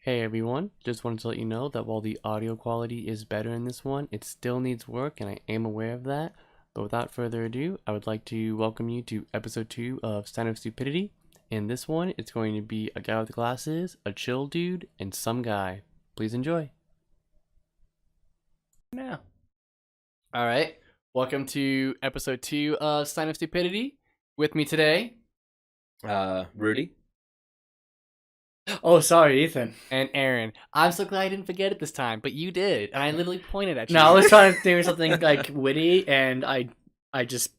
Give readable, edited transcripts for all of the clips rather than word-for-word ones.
Hey everyone, just wanted to let you know that while the audio quality is better in this one, it still needs work and I am aware of that. But without further ado, I would like to welcome you to episode 2 of Sign of Stupidity. In this one, it's going to be a guy with glasses, a chill dude, and some guy. Please enjoy. Now. Alright, welcome to episode 2 of Sign of Stupidity. With me today, Rudy. Oh, sorry, Ethan. and Aaron. I'm so glad I didn't forget it this time, but you did, and I literally pointed at you. No, I was trying to think of something like witty, and I just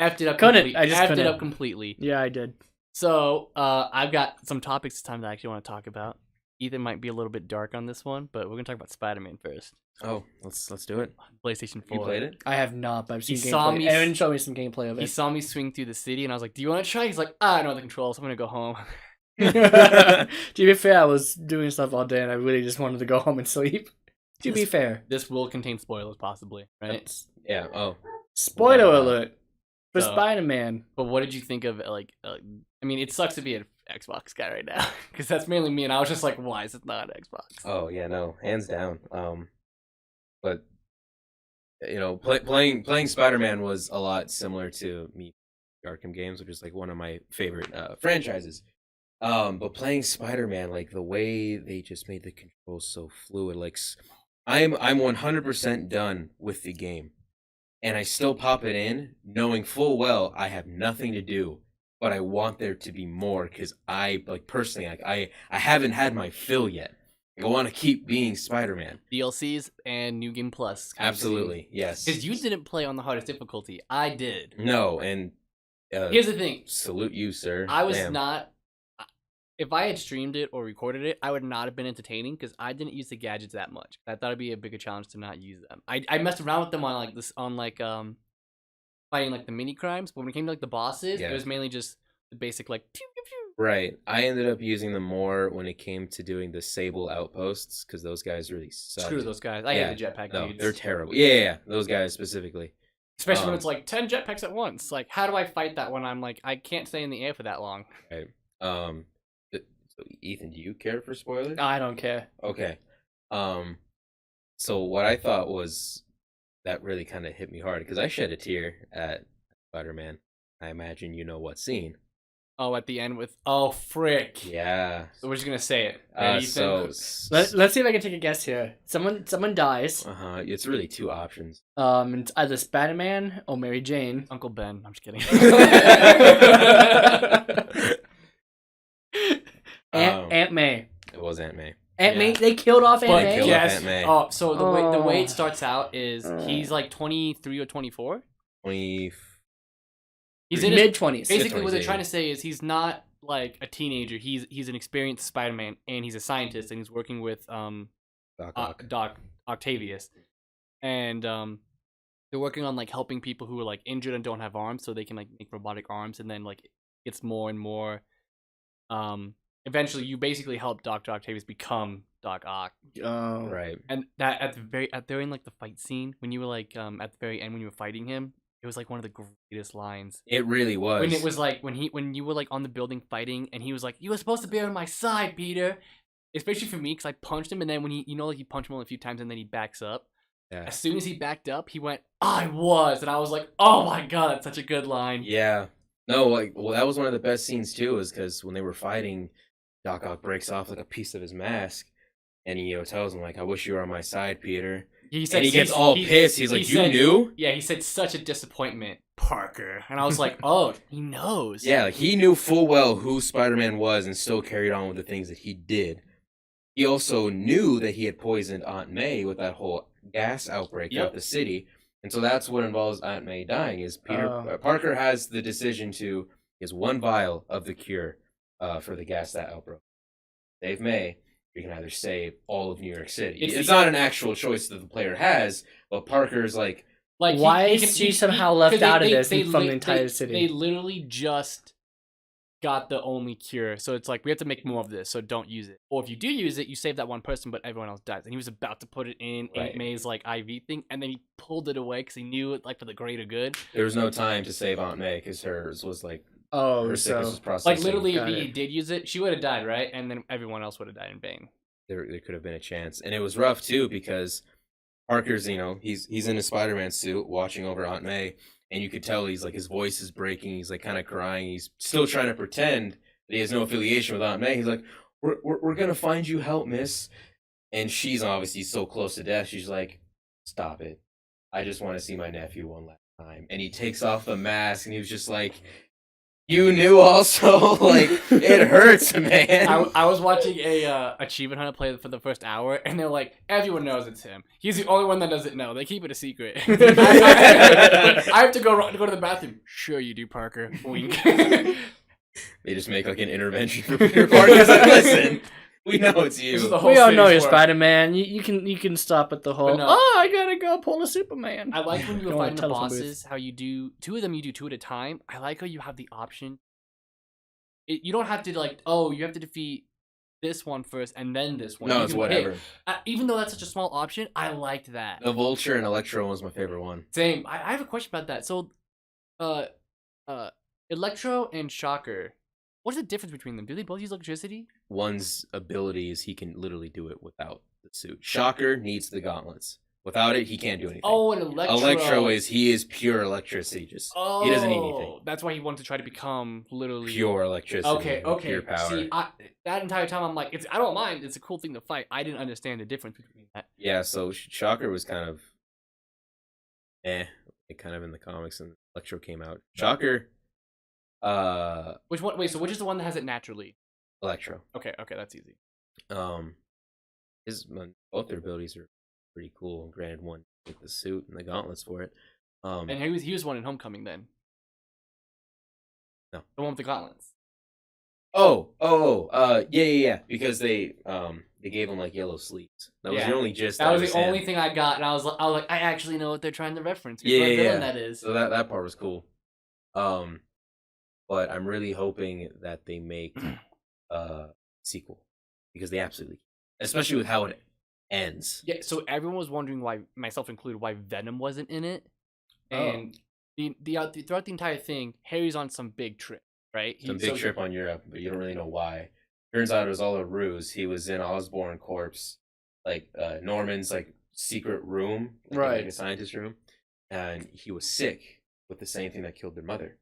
effed it up. couldn't. I just effed couldn't. it up completely. Yeah, I did. So, I've got some topics this time that I actually want to talk about. Ethan might be a little bit dark on this one, but we're gonna talk about Spider-Man first. Oh, let's do it. PlayStation 4. You played it? I have not, but I've seen He saw gameplay. me- Aaron showed me some gameplay of He it. saw me swing through the city, and I was like, "Do you want to try?" He's like, "I know the controls. I'm gonna go home." To be fair, I was doing stuff all day, and I really just wanted to go home and sleep. To be fair, This will contain spoilers, possibly, right? Yeah. Oh, spoiler Wow. alert for So- Spider-Man. But what did you think of I mean, it sucks to be an Xbox guy right now because that's mainly me, and I was just like, "Why is it not an Xbox?" oh yeah, no, hands down. But you know, playing Spider-Man was a lot similar to me Arkham games, which is like one of my favorite franchises. But playing Spider-Man, like the way they just made the controls so fluid, like I'm 100% done with the game, and I still pop it in, knowing full well I have nothing to do, but I want there to be more because I like personally, like I haven't had my fill yet. I want to keep being Spider-Man. DLCs and New Game Plus. Absolutely, yes. Because you didn't play on the hardest difficulty. I did. No, and Here's the thing. salute you, sir. I was Damn. not. If I had streamed it or recorded it, I would not have been entertaining because I didn't use the gadgets that much. I thought it'd be a bigger challenge to not use them. I messed around with them on fighting like the mini crimes, but when it came to like the bosses, Yeah. it was mainly just the basic like pew pew pew. Right. I ended up using them more when it came to doing the Sable outposts because those guys really suck. Screw those guys. I hate the jetpack No, dudes. they're terrible. Yeah, those guys specifically. Especially when it's like 10 jetpacks at once. Like, how do I fight that when I'm like, I can't stay in the air for that long? Right. So Ethan, do you care for spoilers? I don't care. Okay. So what I thought was that really kind of hit me hard because I shed a tear at Spider-Man. I imagine you know what scene. Oh, at the end with, oh, frick. Yeah. So we're just going to say it. Ready, Ethan? Let's see if I can take a guess here. Someone dies. It's really two options. It's either Spider-Man or Mary Jane. Uncle Ben. I'm just kidding. Aunt May. It was Aunt May. Aunt Yeah. May. They killed off Aunt But May. killed off yes. Aunt May. Oh, so the way Oh. it starts out is he's like 23 or 24. 20. He's in his, Mid-20s. basically what they're 20s, trying to say is he's not like a teenager. He's an experienced Spider-Man and he's a scientist and he's working with Doc Ock. Doc Octavius. And they're working on like helping people who are like injured and don't have arms so they can like make robotic arms, and then like it's more and more eventually you basically help Dr. Octavius become Doc Ock. Oh. Right. And that during like the fight scene when you were like at the very end when you were fighting him, it was like one of the greatest lines. It really was. When it was like when you were like on the building fighting and he was like, "You were supposed to be on my side, Peter." Especially for me because I punched him, and then when he like he punched him only a few times and then he backs up. Yeah. As soon as he backed up, he went, "I was," and I was like, "Oh my god, that's such a good line." Yeah. No, like, well, that was one of the best scenes too, is because when they were fighting, Doc Ock breaks off like a piece of his mask, and he tells him like, "I wish you were on my side, Peter." He said, And he gets all pissed. He's like, "You knew?" Yeah, he said, "Such a disappointment, Parker," and I was like, "Oh, he knows." Yeah, like, he knew full well who Spider-Man was and still carried on with the things that he did. He also knew that he had poisoned Aunt May with that whole gas outbreak Yep. at the city, and so that's what involves Aunt May dying. Is Parker has the decision to is one vial of the cure for the gas that outbroke. Save May. You can either save all of New York City. It's not an actual choice that the player has, but Parker's like, Why is she somehow left out of this from the entire city? They literally just got the only cure, so it's like we have to make more of this, so don't use it. Or if you do use it, you save that one person, but everyone else dies. And he was about to put it in Right. Aunt May's like IV thing, and then he pulled it away because he knew it like for the greater good. there was no time to save Aunt May because hers was like Oh, her sickness so was processing. Like literally, if Got he it. did use it, she would have died, right? And then everyone else would have died in vain. there could have been a chance, and it was rough too because Parker's, he's in a Spider-Man suit watching over Aunt May, and you could tell he's like his voice is breaking. He's like kind of crying. He's still trying to pretend that he has no affiliation with Aunt May. He's like, "We're gonna find you help, miss," and she's obviously so close to death. She's like, "Stop it! I just want to see my nephew one last time." And he takes off the mask, and he was just like, "You knew also, like it hurts, man." I was watching a Achievement Hunter play for the first hour, and they're like, everyone knows it's him. He's the only one that doesn't know. They keep it a secret. I have to go to the bathroom. Sure you do, Parker. Wink. They just make like an intervention for Peter Parker. He's like, "Listen, we know it's This is you." the whole we all know city's you're for him. Spider-Man. You can stop at the whole. no. Oh, I gotta go pull a Superman. I like when you Don't were wanna fighting the telephone booth. bosses, how you do two of them, you do two at a time. I like how you have the option. You don't have to like, oh, you have to defeat this one first and then this one. No, You it's can whatever. pick. Even though that's such a small option, I liked that. The Vulture and Electro was my favorite one. Same. I have a question about that. So, Electro and Shocker. What's the difference between them? Do they both use electricity? One's ability is he can literally do it without the suit. Shocker needs the gauntlets. Without it, he can't do anything. Oh, and Electro. Electro he is pure electricity. Just he doesn't need anything. That's why he wanted to try to become literally Pure electricity. Okay. Pure power. See, that entire time I'm like, I don't mind. It's a cool thing to fight. I didn't understand the difference between that. Yeah, so Shocker was kind of kind of in the comics, and Electro came out. Shocker, Which one? Wait, so which is the one that has it naturally? Electro. Okay, that's easy. Both their abilities are pretty cool. Granted, one with the suit and the gauntlets for it. And he was one in Homecoming then. No, the one with the gauntlets. Yeah. Because they gave him like yellow sleeves. That was the only gist. That was the only thing I got, and I was like, I actually know what they're trying to reference. What villain that is. So that part was cool. But I'm really hoping that they make a sequel because they absolutely, especially with how it ends. Yeah. So everyone was wondering why, myself included, why Venom wasn't in it, and throughout the entire thing, Harry's on some big trip, right? Some big trip on Europe, but you don't really know why. Turns out it was all a ruse. He was in Osborn Corp's, like Norman's like secret room, like a scientist room, and he was sick with the same thing that killed their mother.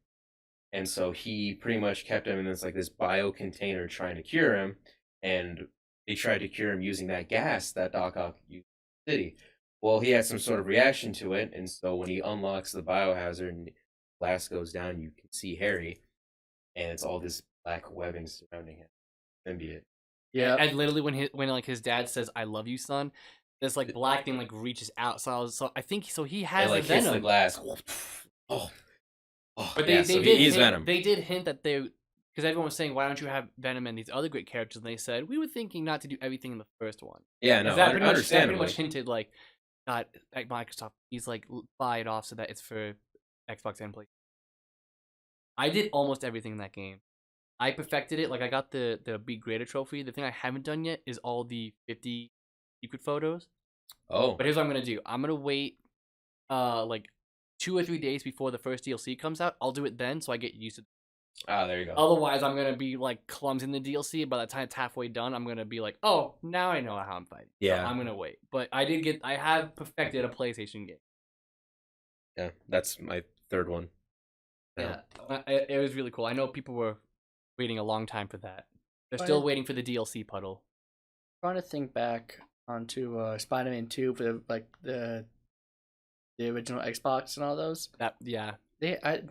And so he pretty much kept him in this bio container trying to cure him, and they tried to cure him using that gas that Doc Ock used in the city. Well, he had some sort of reaction to it, and so when he unlocks the biohazard and glass goes down, you can see Harry, and it's all this black webbing surrounding him. Symbiote. Yeah, and literally when like his dad says "I love you, son," this like black thing like reaches out. So I think he has like Venom. hits the glass. But he's Venom. They did hint that because everyone was saying, why don't you have Venom and these other great characters? And they said, we were thinking not to do everything in the first one. Yeah, no, that pretty understandably. much hinted like, God, like Microsoft, he's like buy it off so that it's for Xbox and PlayStation. I did almost everything in that game. I perfected it. Like I got the Be Greater trophy. The thing I haven't done yet is all the 50 secret photos. Oh. But here's what I'm gonna do. I'm gonna wait like 2 or 3 days before the first DLC comes out. I'll do it then so I get used to it. Ah, there you go. Otherwise, I'm going to be like clumsy in the DLC. By the time it's halfway done, I'm going to be like, oh, now I know how I'm fighting. Yeah. So I'm going to wait. But I have perfected a PlayStation game. Yeah, that's my third one. Yeah. It was really cool. I know people were waiting a long time for that. They're still waiting for the DLC puddle. Trying to think back onto Spider-Man 2 for the original Xbox and all those. I'm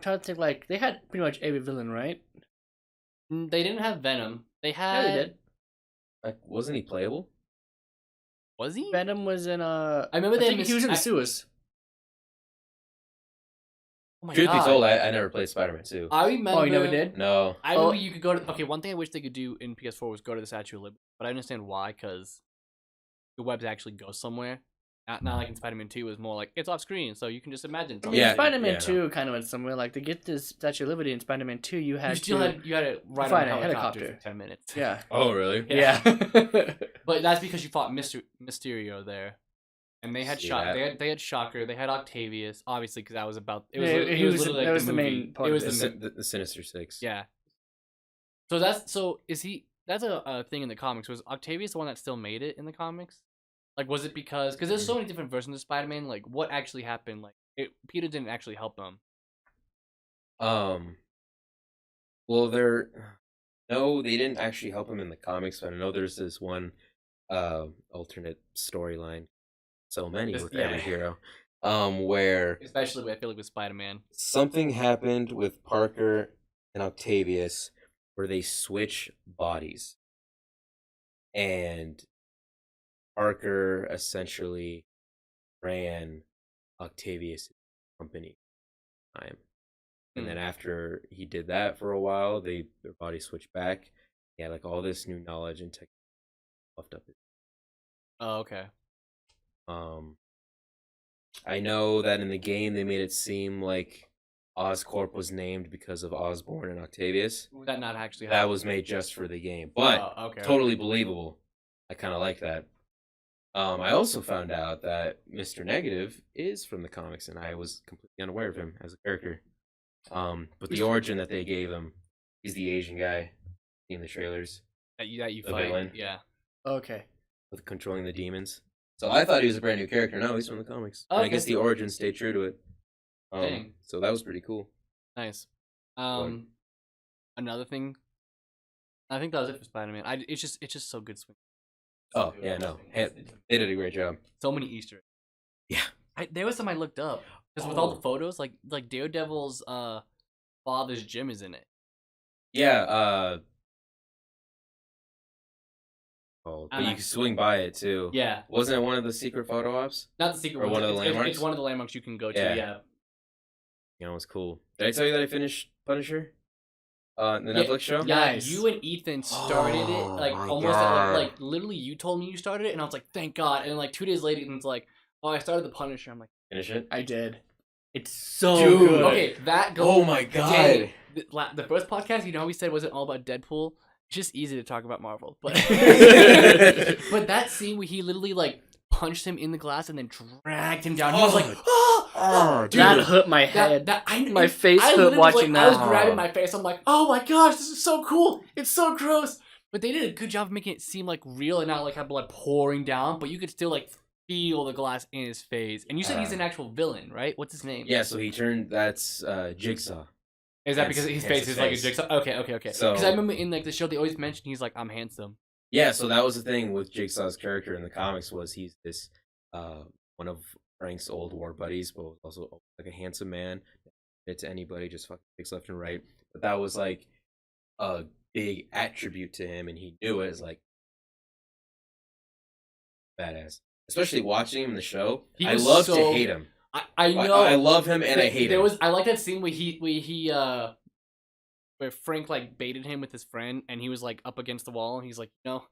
trying to think, like, they had pretty much every villain, right? They didn't have Venom. They had. Yeah, they did. Like, wasn't he playable? Was he? Venom was in I remember he was in the sewers. Oh my Truth God. be told, I never played Spider-Man 2. I remember. Oh, you never did? No. I remember you could go to. Okay, one thing I wish they could do in PS4 was go to the Statue of Liberty, but I understand why, because the webs actually go somewhere. Not like in Spider-Man 2, it was more like it's off screen, so you can just imagine. Spider-Man 2 kind of went somewhere. Like to get this Statue of Liberty in Spider-Man 2, you had to ride on a helicopter for 10 minutes. Yeah. Oh, really? Yeah. But that's because you fought Mysterio there, And they had See Shock. that? They had Shocker. They had Octavius, obviously, because that was about. It was literally that like was the the movie. main part. It was The Sinister Six. yeah. So is he? That's a thing in the comics. Was Octavius the one that still made it in the comics? Like, was it because there's so many different versions of Spider-Man? Like, what actually happened? Like, Peter didn't actually help him. Well, no, they didn't actually help him in the comics, but I know there's this one alternate storyline. So many with every hero. Where especially I feel like with Spider-Man, something happened with Parker and Octavius where they switch bodies. And Parker essentially ran Octavius' company time. And then after he did that for a while, their bodies switched back. He had like all this new knowledge and technology puffed up. Oh, okay. I know that in the game they made it seem like Oscorp was named because of Osborn and Octavius. That not actually that was made just for the game, but totally believable. I kind of like that. I also found out that Mr. Negative is from the comics, and I was completely unaware of him as a character. But the origin that they gave him, he's the Asian guy in the trailers. That you the fight, villain. Yeah. Okay. With controlling the demons. So I thought he was a brand new character. No, he's from the comics. Okay. And I guess the origin stayed true to it. Dang. So that was pretty cool. Nice. Another thing. I think that was it for Spider-Man. It's just so good swing. Oh yeah, no, they did a great job. So many Easter eggs. Yeah. There was some I looked up because with all the photos, like Daredevil's father's gym is in it. Yeah. But you can swing by it too. Yeah. Wasn't it one of the secret photo ops? Not the secret or ones. one of the landmarks. It's one of the landmarks you can go to. Yeah. Yeah. You know, it was cool. Did I tell you that I finished Punisher? The Netflix show? Yeah, Nice. You and Ethan started it, like, my almost, God. like, literally you told me you started it, and I was like, thank God, and, like, 2 days later, Ethan's like, oh, I started The Punisher, I'm like, Finish it? I did. It's so Dude. good. okay, that goes, Oh my God. dang. The first podcast, you know how we said it wasn't all about Deadpool? It's just easy to talk about Marvel, but, but that scene where he literally, like, punched him in the glass and then dragged him down, he was like, dude, that hurt my head. My face hurt watching that. I was grabbing my face. I'm like, oh my gosh, this is so cool. It's so gross. But they did a good job of making it seem like real and not like have blood pouring down. But you could still like feel the glass in his face. And you said he's an actual villain, right? What's his name? Yeah, so that's Jigsaw. Is that because his face is like a jigsaw? Okay. Because I remember in like the show they always mentioned he's like, I'm handsome. Yeah, so that was the thing with Jigsaw's character in the comics was he's this one of Frank's old war buddies, but was also like a handsome man. It to anybody, just fucking kicks left and right. But that was like a big attribute to him, and he knew it as like badass. Especially watching him in the show, I love to hate him. I know. I love him and I hate him. I like that scene where Frank like baited him with his friend, and he was like up against the wall, and he's like, no,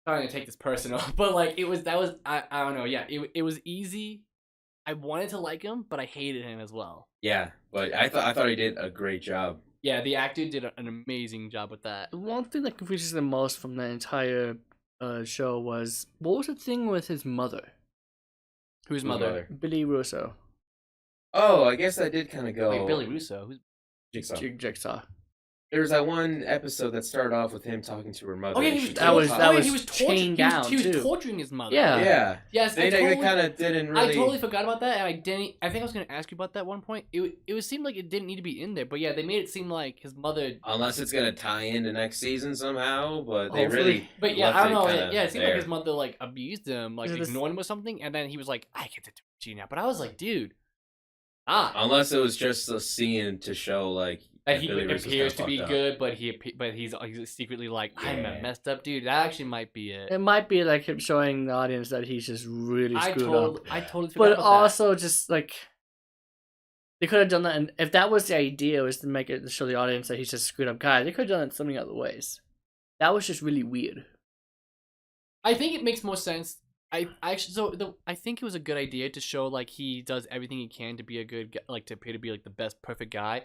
I'm trying to take this personal. But like I don't know. Yeah, it was easy. I wanted to like him, but I hated him as well. Yeah, but I thought he did a great job. Yeah, the actor did an amazing job with that. The one thing that confuses the most from the entire show was what was the thing with his mother? Whose mother? Billy Russo. Oh, I guess I did kind of go. Wait, Billy Russo? Who's Jigsaw? Jigsaw. There was that one episode that started off with him talking to her mother. Oh yeah, he was chained down. He was torturing his mother. Yeah. Yes, they kind of didn't really. I totally forgot about that, and I didn't. I think I was gonna ask you about that one point. It seemed like it didn't need to be in there, but yeah, they made it seem like his mother. Unless it's gonna tie into next season somehow, but they Hopefully. really. But yeah, I don't know. Yeah, it seemed there. like his mother like abused him, like ignored him or something, and then he was like, "I get to torture you now," but I was like, "Dude, Unless it was just a scene to show like. That he appears to be good, but he's secretly like, I'm a messed up dude. That actually might be it. It might be like him showing the audience that he's just really screwed up. I totally forgot but about also just like they could have done that, and if that was the idea, was to make it to show the audience that he's just a screwed up guy, they could have done it so many other ways. That was just really weird. I think it makes more sense. I think it was a good idea to show like he does everything he can to be a good, like to appear to be like the best perfect guy.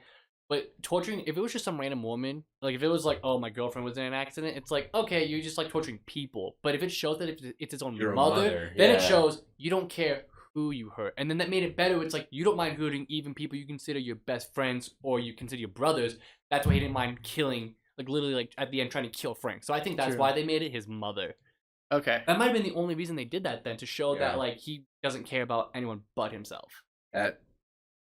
But torturing, if it was just some random woman, like if it was like, oh, my girlfriend was in an accident, it's like, okay, you're just like torturing people. But if it shows that it's his own mother, then it shows you don't care who you hurt. And then that made it better. It's like you don't mind hurting even people you consider your best friends or you consider your brothers. That's why he didn't mind killing, like literally like at the end trying to kill Frank. So I think that's why they made it his mother. Okay. That might have been the only reason they did that then, to show that like he doesn't care about anyone but himself.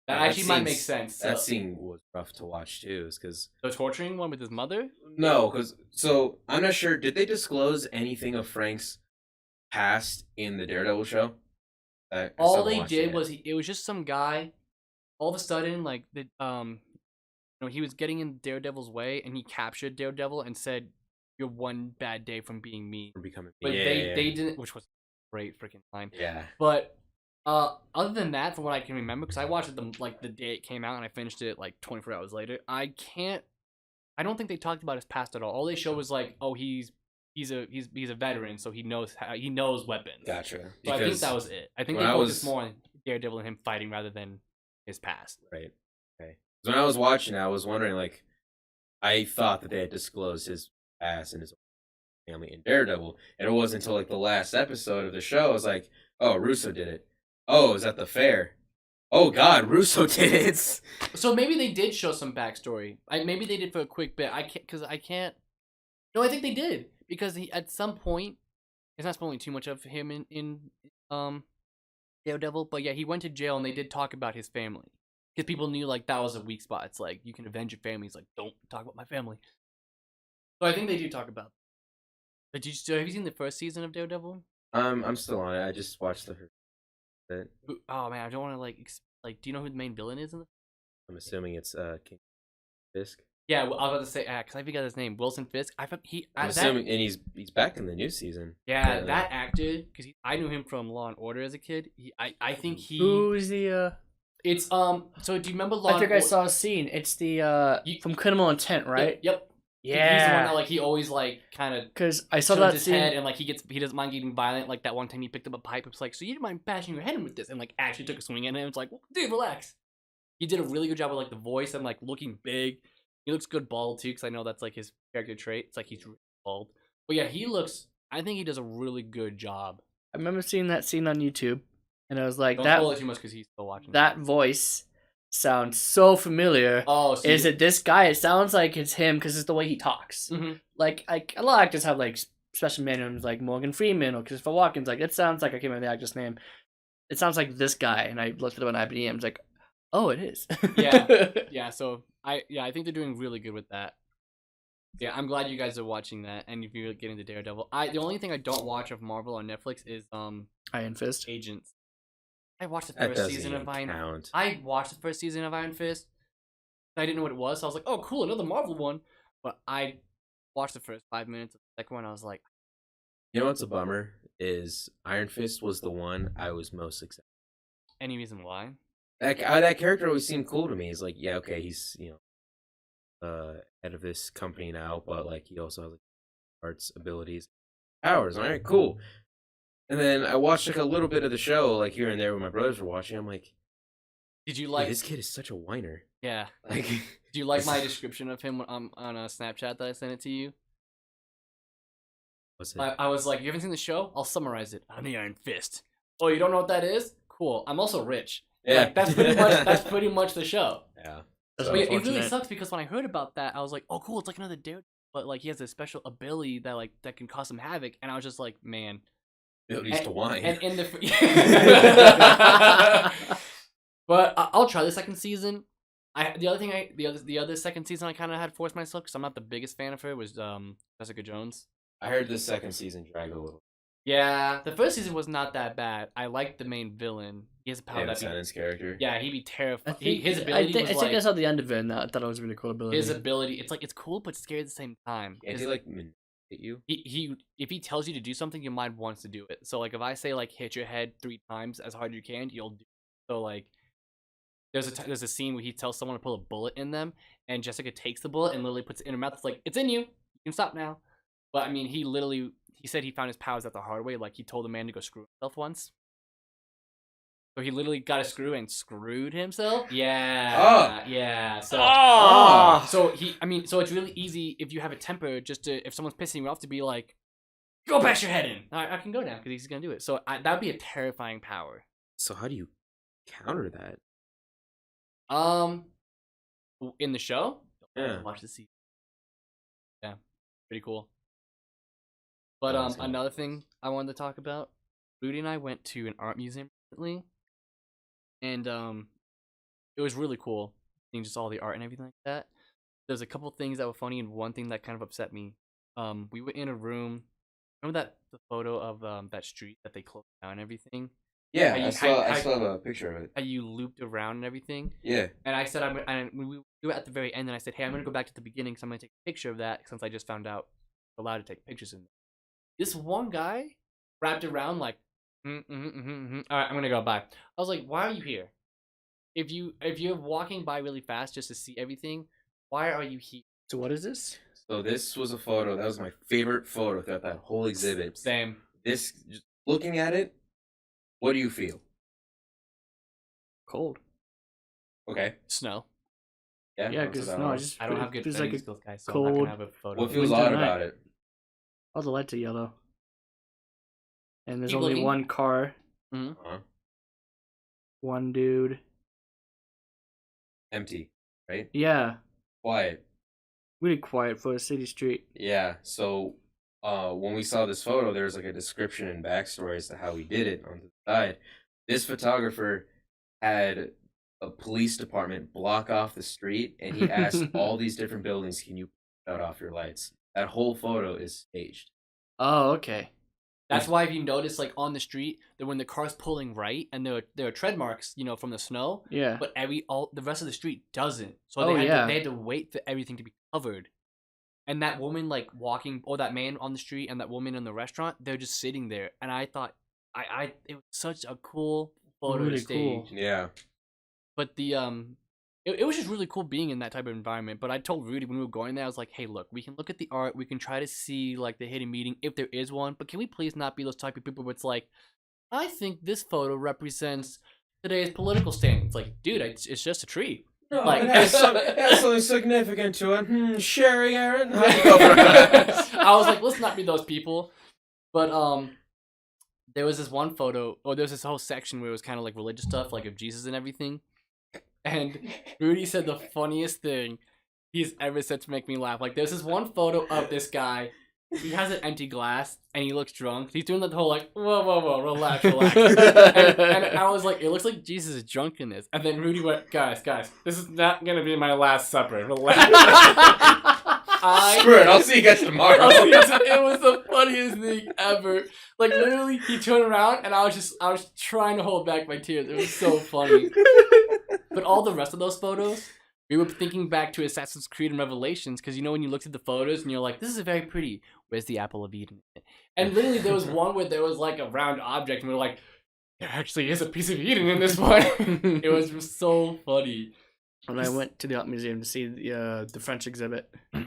That actually might make sense. That scene was rough to watch too, because the torturing one with his mother. No, because I'm not sure. Did they disclose anything of Frank's past in the Daredevil show? All they did was it was just some guy. All of a sudden, like he was getting in Daredevil's way, and he captured Daredevil and said, "You're one bad day from being me." From becoming. But they didn't, which was a great freaking line. Yeah. But. Other than that, from what I can remember, because I watched it the day it came out and I finished it like 24 hours later, I don't think they talked about his past at all. All they showed was like, oh, he's a veteran, so he knows weapons. Gotcha. So I think that was it. I think they focused more on Daredevil and him fighting rather than his past. Right. Okay. When I was watching, I was wondering, like, I thought that they had disclosed his past and his family in Daredevil, and it wasn't until like the last episode of the show I was like, oh, Russo did it. Oh, is that the fair? Oh God, Russo did it. So maybe they did show some backstory. Maybe they did for a quick bit. I can't. No, I think they did because at some point, it's not spoiling too much of him in Daredevil, but yeah, he went to jail and they did talk about his family because people knew like that was a weak spot. It's like you can avenge your family. It's like don't talk about my family. So I think they do talk about. But have you seen the first season of Daredevil? I'm still on it. I just watched the first bit. Oh man, I don't want to like. Do you know who the main villain is in the? I'm assuming it's King Fisk. Yeah, well, I was about to say because I forgot his name, Wilson Fisk. I'm assuming, and he's back in the new season. Yeah, that actor because I knew him from Law and Order as a kid. I think he. Who's the? It's So do you remember Law? I think I saw a scene. It's the from Criminal Intent, right? Yep. Yeah. He's the one that like he always like kind of because I saw that his scene head and like he doesn't mind getting violent. Like that one time he picked up a pipe. It was like, so you didn't mind bashing your head in with this, and like actually took a swing at it. And it's like, well, dude, relax. He did a really good job with like the voice and like looking big. He looks good bald too, because I know that's like his character trait. It's like he's really bald. But yeah, I think he does a really good job. I remember seeing that scene on YouTube, and I was like, don't spoil it too much because he's still watching. That voice sounds so familiar. Oh, so is it this guy? It sounds like it's him because it's the way he talks. Mm-hmm. Like a lot of actors have like special names, like Morgan Freeman or Christopher Walken's. Like it sounds like I can't remember the actor's name. It sounds like this guy, and I looked it up on IMDb. It's like, oh, it is. yeah. So I think they're doing really good with that. Yeah, I'm glad you guys are watching that, and if you're getting to Daredevil, the only thing I don't watch of Marvel on Netflix is Iron Fist. Agents. I watched the first season of Iron. I watched the first season of Iron Fist. I didn't know what it was, so I was like, "Oh, cool, another Marvel one." But I watched the first 5 minutes of the second one. I was like, "You know what's a bummer is Iron Fist was the one I was most excited." Any reason why? That character always seemed cool to me. He's like, yeah, okay, he's head of this company now, but like he also has like arts abilities, powers. All right, cool. And then I watched like a little bit of the show, like here and there when my brothers were watching. I'm like, did you like this kid is such a whiner? Yeah. Like, did you like my description of him on a Snapchat that I sent it to you? What's it? I was like, you haven't seen the show? I'll summarize it. I'm the Iron Fist. Oh, you don't know what that is? Cool. I'm also rich. Yeah. Like, that's pretty much the show. Yeah. But it really sucks because when I heard about that, I was like, oh, cool, it's like another Daredevil, but like he has a special ability that can cause some havoc, and I was just like, man. Abilities to whine. And in the but I'll try the second season. The other second season I kind of had forced myself because I'm not the biggest fan of her was Jessica Jones. I heard the second season drag a little. Yeah, the first season was not that bad. I liked the main villain. He has a power Tennant's character. Yeah, he'd be terrified. I think I saw the end of it, and I thought it was a really cool ability. His ability, it's cool, but scary at the same time. Yeah, he like manipulate you. He if he tells you to do something, your mind wants to do it. So like if I say like hit your head 3 times as hard as you can, you'll do it. So like there's a scene where he tells someone to pull a bullet in them, and Jessica takes the bullet and literally puts it in her mouth. It's like, it's in you. You can stop now. But I mean, he said he found his powers out the hard way. Like he told a man to go screw himself once. So he literally got a screw and screwed himself. Yeah. Oh. Yeah. So. Oh. So it's really easy if you have a temper, just to if someone's pissing you off, to be like, go bash your head in. I can go now because he's gonna do it. So that'd be a terrifying power. So how do you counter that? In the show. Yeah. Watch the season. Yeah, pretty cool. But another thing I wanted to talk about, Rudy and I went to an art museum recently, and it was really cool seeing just all the art and everything like that. There's a couple things that were funny and one thing that kind of upset me. We were in a room. Remember the photo of that street that they closed down and everything? Yeah, I still have a picture of it. How you looped around and everything? Yeah. And I said, we were at the very end, and I said, hey, I'm going to go back to the beginning because I'm going to take a picture of that since I just found out I'm allowed to take pictures in there. This one guy wrapped around like, all right, I'm going to go, bye. I was like, why are you here? If you're walking by really fast just to see everything, why are you here? So what is this? So this was a photo. That was my favorite photo throughout that whole exhibit. Same. Just looking at it, what do you feel? Cold. Okay. Snow. Yeah, because no, I don't have good like editing skills, guys, so cold. I'm not gonna have a photo. What feels Winter odd night. about it? All the lights are yellow. And there's Keep only looking. one car, Mm-hmm. one dude. Empty, right? Yeah, Quiet. really quiet for a city street. Yeah. So, when we saw this photo, there was like a description and backstory as to how he did it on the side. This photographer had a police department block off the street, and he asked all these different buildings, "Can you put out off your lights?" That whole photo is staged. Oh, okay. That's why if you notice, like on the street, that when the car's pulling right and there are tread marks, from the snow, Yeah. but the rest of the street doesn't. So Oh, they yeah. had to wait for everything to be covered. And that woman like walking, or that man on the street, and that woman in the restaurant, they're just sitting there. And I thought, it was such a cool photo Really to stage. cool. Yeah. But it was just really cool being in that type of environment. But I told Rudy when we were going there, I was like, hey, look, we can look at the art, we can try to see like the hidden meaning if there is one, but can we please not be those type of people where it's like, I think this photo represents today's political stand. It's like, dude, it's just a tree. No, Like- it has something significant to it. Sherry, Aaron, how do you go for that? I was like, let's not be those people. But there was this one photo, or there was this whole section where it was kind of like religious stuff, like of Jesus and everything. And Rudy said the funniest thing he's ever said to make me laugh. Like, there's this one photo of this guy. He has an empty glass, and he looks drunk. He's doing the whole, like, whoa, relax. and I was like, it looks like Jesus is drunk in this. And then Rudy went, guys, this is not going to be my last supper. Relax. Screw it, I'll see you guys tomorrow. It was the funniest thing ever. Like, literally, he turned around, and I was trying to hold back my tears. It was so funny. But all the rest of those photos, we were thinking back to Assassin's Creed and Revelations, because when you looked at the photos and you're like, this is very pretty. Where's the apple of Eden? And literally, there was one where there was like a round object, and we were like, there actually is a piece of Eden in this one. It was just so funny. When I went to the art museum to see the French exhibit, it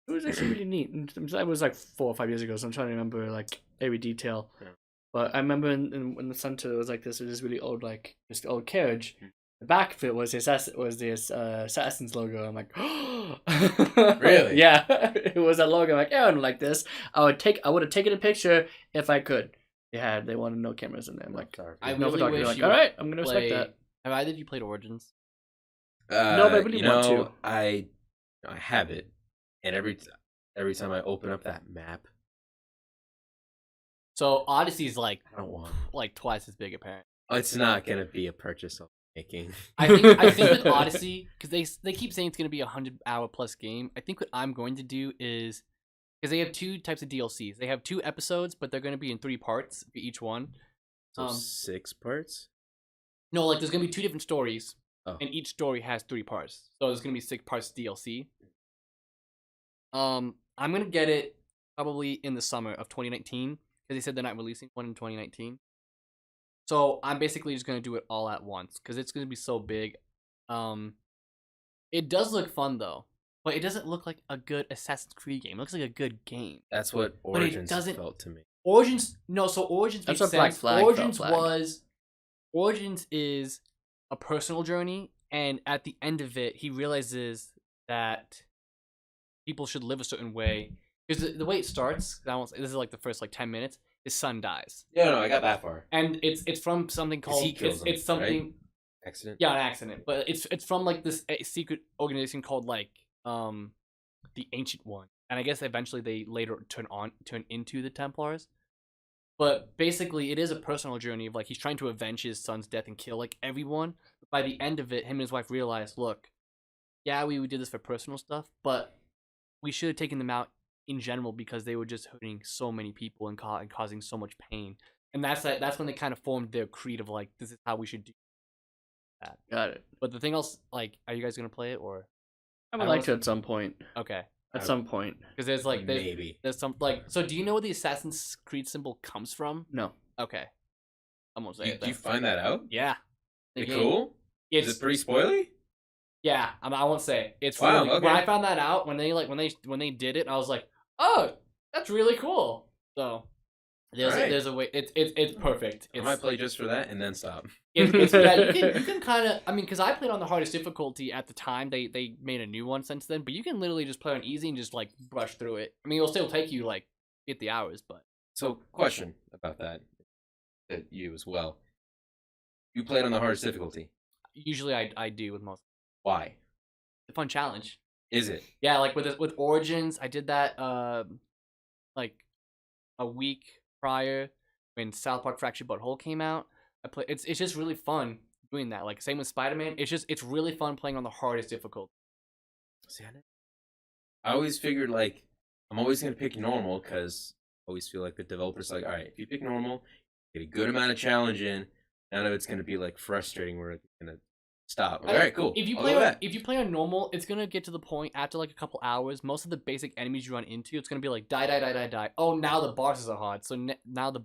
was actually really neat. It was like 4 or 5 years ago, so I'm trying to remember like every detail. Yeah. But I remember in the center it was like this really old this old carriage. The back of it was the Assassin's logo. I'm like, Really? Yeah, it was that logo. I'm like, yeah, I don't like this. I would have taken a picture if I could. They wanted no cameras in there. I'm like, I no really photography. wish Like, you all right, I'm gonna respect play- that. Have either of you played Origins? No, but I really want to. I have it, and every time I open up that map, So Odyssey's like I don't want. twice as big, apparently. It's not gonna be a purchase I'm making. I think with Odyssey, because they keep saying it's going to be a 100-hour plus game. I think what I'm going to do is, because they have two types of DLCs. They have 2 episodes, but they're going to be in 3 parts for each one. So 6 parts. No, like there's going to be 2 different stories, Oh. and each story has 3 parts. So there's going to be 6 parts DLC. I'm going to get it probably in the summer of 2019, because they said they're not releasing one in 2019. So I'm basically just going to do it all at once, because it's going to be so big. It does look fun, though. But it doesn't look like a good Assassin's Creed game. It looks like a good game. That's what But it Origins doesn't- felt to me. Origins, no, so Origins That's makes what Black sense. Flag Origins felt like. was Origins is a personal journey, and at the end of it, he realizes that people should live a certain way. Because the way it starts, this is like the first like 10 minutes, his son dies. Yeah, no, I got that far. And it's from something called... He kills him, it's something... Right? Accident? Yeah, an accident. But it's from like this secret organization called like the Ancient One. And I guess eventually they later turn into the Templars. But basically, it is a personal journey of like he's trying to avenge his son's death and kill like everyone. But by the end of it, him and his wife realize, look, yeah, we did this for personal stuff, but we should have taken them out in general because they were just hurting so many people and causing so much pain. And that's when they kind of formed their creed of like, this is how we should do that. Got it. But the thing else, like, are you guys gonna play it or? I would like to at some point. Okay. At some point. Because there's like maybe there's some like, so do you know where the Assassin's Creed symbol comes from? No. Okay. I'm gonna say it. Do you find that out? Yeah. Is it cool? Is it pretty spoily? Yeah, I won't say. It's wow, really, okay. When I found that out, when they did it, I was like, oh, that's really cool. So there's a way. It's perfect. I might play just for that and then stop. Yeah, you can kind of. I mean, because I played on the hardest difficulty at the time. They made a new one since then, but you can literally just play on easy and just like brush through it. I mean, it'll still take you like 50 hours, but. So, question about that you as well. You played on the hardest difficulty. Usually, I do with most. Why? It's a fun challenge. Is it? Yeah, like with Origins, I did that like a week prior when South Park Fractured But Whole came out. It's just really fun doing that. Like same with Spider-Man. It's really fun playing on the hardest difficulty. See, I always figured like I'm always gonna pick normal because I always feel like the developers like, all right, if you pick normal, get a good amount of challenge in. None of it's gonna be like frustrating where it's gonna stop. All right, cool. If you play on normal, it's gonna get to the point after like a couple hours. Most of the basic enemies you run into, it's gonna be like die. Oh, now the bosses are hard. So now the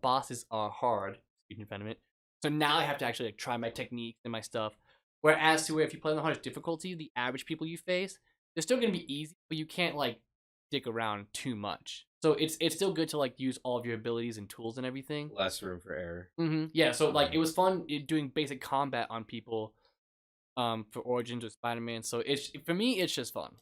bosses are hard. Speaking of it. So now I have to actually like try my techniques and my stuff. Whereas to where if you play on the hardest difficulty, the average people you face, they're still gonna be easy, but you can't like dick around too much. So it's still good to like use all of your abilities and tools and everything. Less room for error. Mm-hmm. Yeah. So like it was fun doing basic combat on people. For Origins or Spider-Man, so for me it's just fun.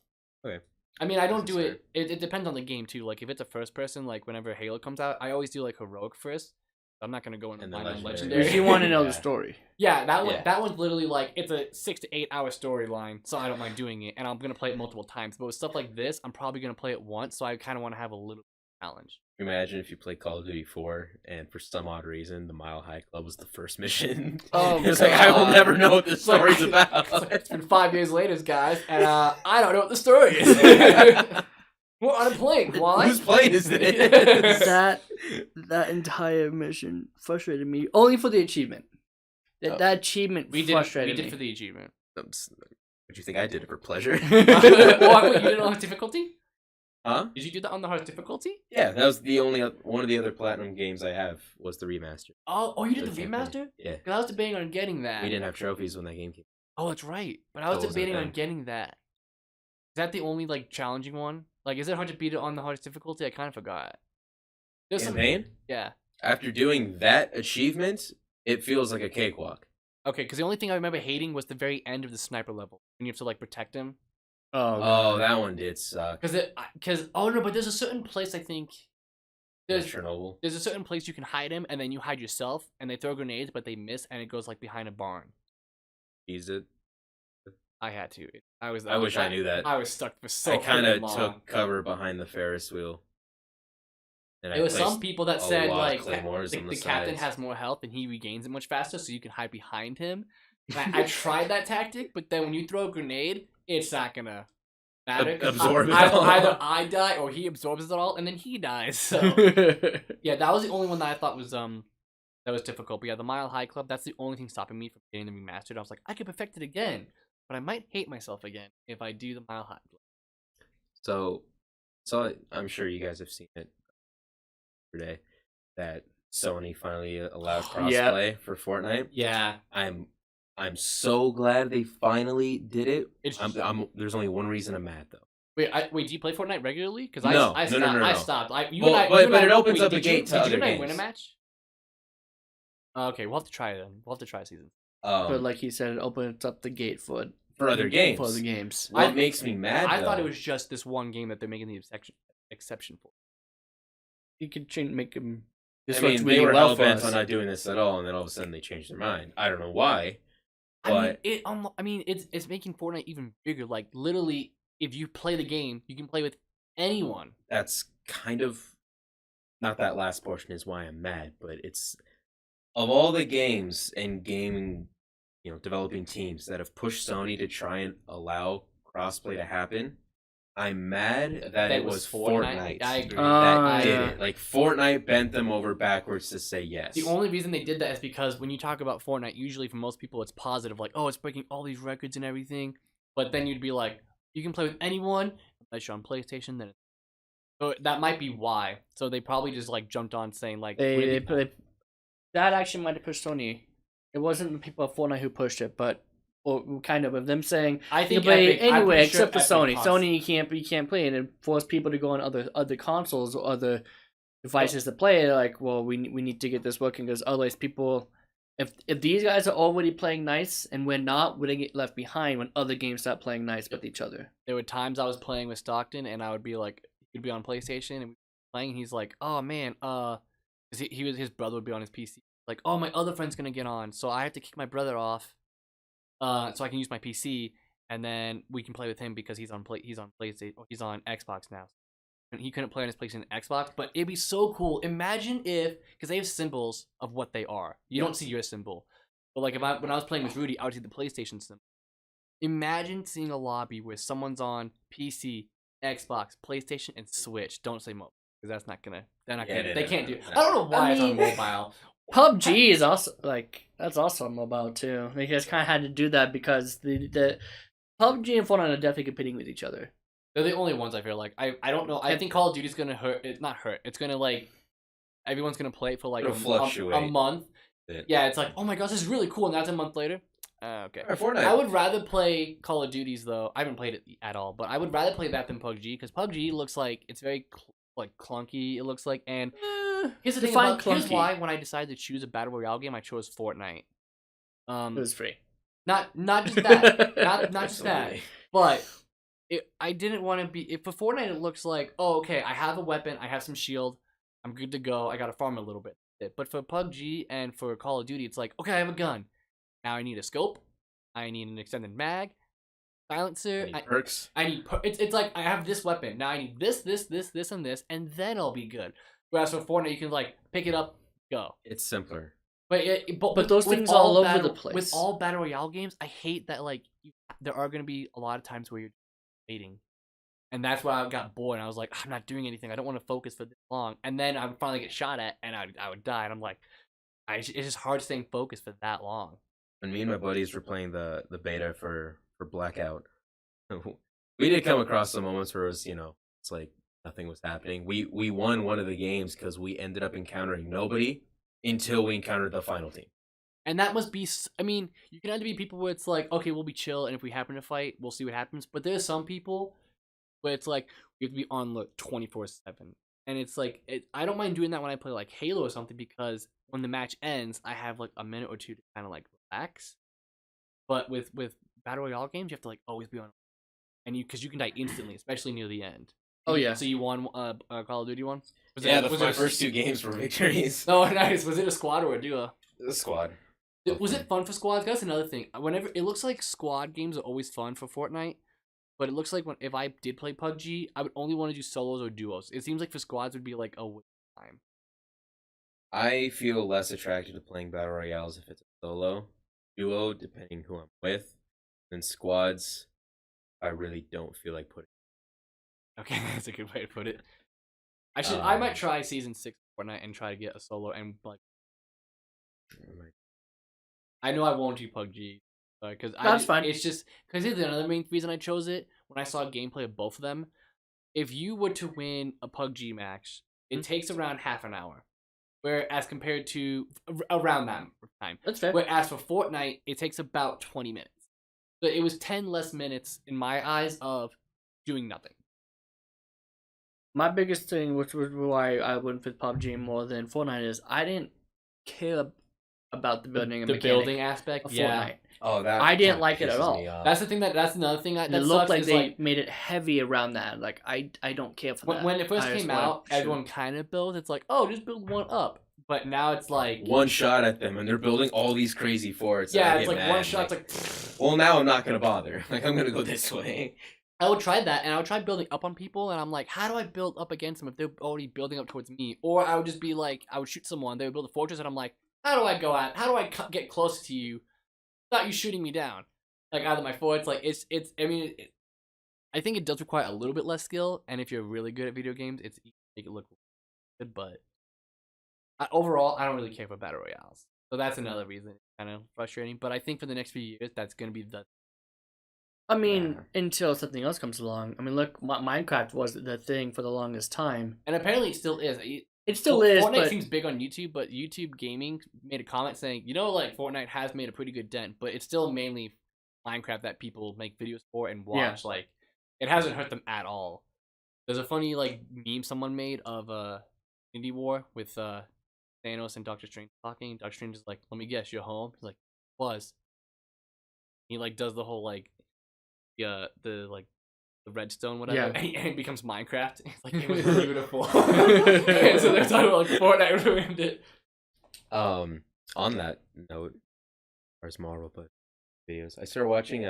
Okay. I mean, I don't do it. It depends on the game too. Like if it's a first person, like whenever Halo comes out, I always do like heroic first. I'm not gonna go into legendary. If you want to know the story. Yeah, that one's literally like it's a 6 to 8 hour storyline, so I don't mind doing it, and I'm gonna play it multiple times. But with stuff like this, I'm probably gonna play it once, so I kind of want to have a little challenge. Imagine if you played Call of Duty 4 and for some odd reason the Mile High Club was the first mission. Oh, it's like I will never know what this story's about. It's been 5 years later, guys, and I don't know what the story is. We're on a plane. Why? Whose plane is this? that entire mission frustrated me. Only for the achievement. That achievement frustrated me. We did for the achievement. What do you think I did it for pleasure? Wait, you did it on hard difficulty? Huh? Did you do that on the hardest difficulty? Yeah, that was the only one of the other platinum games I have was the remaster. Oh, you did the remaster? Yeah. Because I was debating on getting that. We didn't have trophies when that game came. Oh, that's right. But I was debating on getting that. Is that the only like challenging one? Like, is it hard to beat it on the hardest difficulty? I kind of forgot. There's campaign? Yeah. After doing that achievement, it feels like a cakewalk. Okay, because the only thing I remember hating was the very end of the sniper level when you have to like protect him. Oh, that one did suck. But there's a certain place I think. There's Chernobyl. There's a certain place you can hide him, and then you hide yourself, and they throw grenades, but they miss, and it goes like behind a barn. Eased it. I had to. I wish I knew that. I was stuck for so long. I kind of took cover behind the Ferris wheel. And there was some people that said like the captain has more health and he regains it much faster, so you can hide behind him. I tried that tactic, but then when you throw a grenade, it's not gonna matter. Absorb it either I die or he absorbs it all, and then he dies. So yeah, that was the only one that I thought was that was difficult. But yeah, the Mile High Club, that's the only thing stopping me from getting the remastered. I was like, I could perfect it again, but I might hate myself again if I do the Mile High Club. So I'm sure you guys have seen it today that Sony finally allowed crossplay for Fortnite. Yeah, I'm so glad they finally did it. There's only one reason I'm mad though. Wait, do you play Fortnite regularly? Because no. I stopped. But it opens up the gate to did other you and I games. win a match? Okay, we'll have to try it then. We'll have to try season. But like he said, it opens up the gate for other games. For other games. What makes me mad? I thought it was just this one game that they're making the exception for. You could make them. I mean, they were hell bent on not doing this at all, and then all of a sudden they changed their mind. I don't know why. But it's making Fortnite even bigger. Like literally, if you play the game, you can play with anyone. That's kind of not that last portion is why I'm mad, but it's of all the games and gaming, developing teams that have pushed Sony to try and allow crossplay to happen. I'm mad that it was Fortnite. I agree. That did it. Like Fortnite bent them over backwards to say yes. The only reason they did that is because when you talk about Fortnite, usually for most people it's positive, like, oh, it's breaking all these records and everything. But then you'd be like, you can play with anyone unless you're on PlayStation. Then so that might be why. So they probably just like jumped on saying like that actually might have pushed Sony. It wasn't the people at Fortnite who pushed it, but. Or kind of them saying I think you play anyway except for Sony. Sony you can't play, and it forced people to go on other consoles or other devices to play. They're like, well, we need to get this working because otherwise people, if these guys are already playing nice and we're not, we're gonna get left behind when other games start playing nice with each other. There were times I was playing with Stockton and I would be like, he'd be on PlayStation and we'd be playing, and he's like, oh man, his brother would be on his PC, like, oh, my other friend's gonna get on, so I have to kick my brother off. So I can use my PC, and then we can play with him because he's on PlayStation. He's on Xbox now, and he couldn't play on his PlayStation Xbox. But it'd be so cool. Imagine because they have symbols of what they are. You don't see your symbol, but like when I was playing with Rudy, I would see the PlayStation symbol. Imagine seeing a lobby where someone's on PC, Xbox, PlayStation, and Switch. Don't say mobile because that's not gonna. They're not gonna. They can't do. I don't know why it's on mobile. PUBG is also that's also on mobile too. They just kind of had to do that because the PUBG and Fortnite are definitely competing with each other. They're the only ones I feel like. I don't know. I think Call of Duty's gonna hurt. It's not hurt. It's gonna like everyone's gonna play it for like a month. Yeah, it's like, oh my gosh, this is really cool, and that's a month later. Okay. Fortnite. I would rather play Call of Duty's though. I haven't played it at all, but I would rather play that than PUBG because PUBG looks like it's very clunky. It looks like and. Here's the thing here's why when I decided to choose a battle royale game, I chose Fortnite. It was free. Not just that, not just that, but I didn't want to be. For Fortnite, it looks like, oh, okay, I have a weapon, I have some shield, I'm good to go. I gotta farm a little bit. But for PUBG and for Call of Duty, it's like, okay, I have a gun. Now I need a scope. I need an extended mag, silencer. Perks. It's like I have this weapon. Now I need this, and this, and then I'll be good. Whereas for Fortnite, you can like pick it up, go. It's simpler. But those things all over the place. With all battle royale games, I hate that like there are going to be a lot of times where you're waiting, and that's why I got bored. And I was like, I'm not doing anything. I don't want to focus for this long. And then I would finally get shot at, and I would die. And I'm like, it's just hard staying focused for that long. When me and my buddies were playing the beta for Blackout, we did come across some moments where it was it's like. Nothing was happening. We won one of the games because we ended up encountering nobody until we encountered the final team. And that must be. I mean, you can either be people where it's like, okay, we'll be chill, and if we happen to fight, we'll see what happens. But there's some people where it's like we have to be on look 24/7, and it's like I don't mind doing that when I play like Halo or something because when the match ends, I have like a minute or two to kind of like relax. But with battle royale games, you have to like always be on, and because you can die instantly, especially near the end. Oh yeah. So you won Call of Duty one? My first two games were victories. Oh, nice. Was it a squad or a duo? A squad. Was it fun for squads? That's another thing. Whenever it looks like squad games are always fun for Fortnite, but it looks like if I did play PUBG, I would only want to do solos or duos. It seems like for squads would be like a waste of time. I feel less attracted to playing battle royales if it's a solo, duo, depending who I'm with, than squads. I really don't feel like putting. Okay, that's a good way to put it. I might try season 6 of Fortnite and try to get a solo and like. I know I won't do PUBG because that's fine. It's just because here's another main reason I chose it. When I saw gameplay of both of them, if you were to win a PUBG match, it takes around half an hour, whereas compared to around that time. That's fair. Whereas for Fortnite, it takes about 20 minutes. So it was 10 less minutes in my eyes of doing nothing. My biggest thing, which was why I went with PUBG more than Fortnite, is I didn't care about the building and the mechanic building aspect. of Yeah, Fortnite. Oh, that I didn't kinda like it at pisses all. me off. that's the thing. That's another thing that It looked sucks. like is, they made it heavy around that. Like I don't care for that. when it first I just came wanna out, shoot. everyone kind of built. It's like, oh, just build one up. But now it's like one shot at them, and they're building all these crazy forts. and I yeah, get it's like mad, one shot. like, It's like well, now I'm not gonna bother. Like, I'm gonna go this way. I would try that, and I would try building up on people, and I'm like, how do I build up against them if they're already building up towards me? Or I would just be like, I would shoot someone, they would build a fortress, and I'm like, how do I go out? How do I get close to you without you shooting me down? Like either my forts, like it's. I mean, I think it does require a little bit less skill, and if you're really good at video games, it's easy to make it look good. But overall, I don't really care for battle royales, so that's another reason it's kind of frustrating. But I think for the next few years, that's gonna be the I mean, Yeah. until something else comes along. I mean, look, Minecraft was the thing for the longest time. and apparently it still is. It still is, Fortnite but seems big on YouTube, but YouTube Gaming made a comment saying, you know, like Fortnite has made a pretty good dent, but it's still mainly Minecraft that people make videos for and watch. Yeah. Like, it hasn't hurt them at all. There's a funny like meme someone made of Infinity War with Thanos and Doctor Strange talking. Doctor Strange is like, "Let me guess, you're home." He's like, "Was." He like does the whole like the redstone whatever, Yeah. and it becomes Minecraft. It's like it was beautiful. And so they're talking about like Fortnite ruined it. On that note, as far as Marvel but videos, I started watching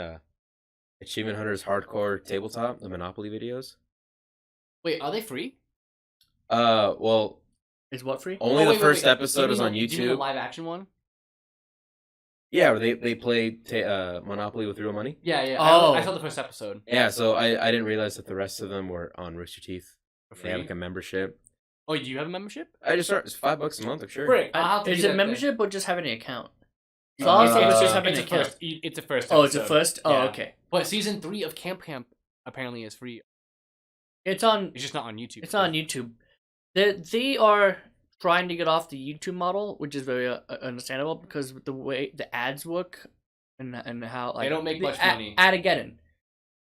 Achievement Hunter's Hardcore Tabletop, the Monopoly videos. Wait, are they free? Well, is what free? only the wait, first wait. episode Do you is mean on do you mean the YouTube. live action one? Yeah, where they play Monopoly with real money. Yeah, yeah. Oh. I saw the first episode. Yeah, so I didn't realize that the rest of them were on Rooster Teeth. For They have free. like a membership. Oh, do you have a membership? I just started. It's $5 a month, I'm sure. Frick, I'll have to Is do it that membership or just having an account? Uh, So also, it's just having it's an a account. first. It's a first. Oh, it's a episode. first. Oh, Yeah. okay. But season 3 of Camp apparently is free. It's on. It's just not on YouTube. It's on YouTube. They are trying to get off the YouTube model, which is very understandable because the way the ads work and how like They don't make the much money. Adageddon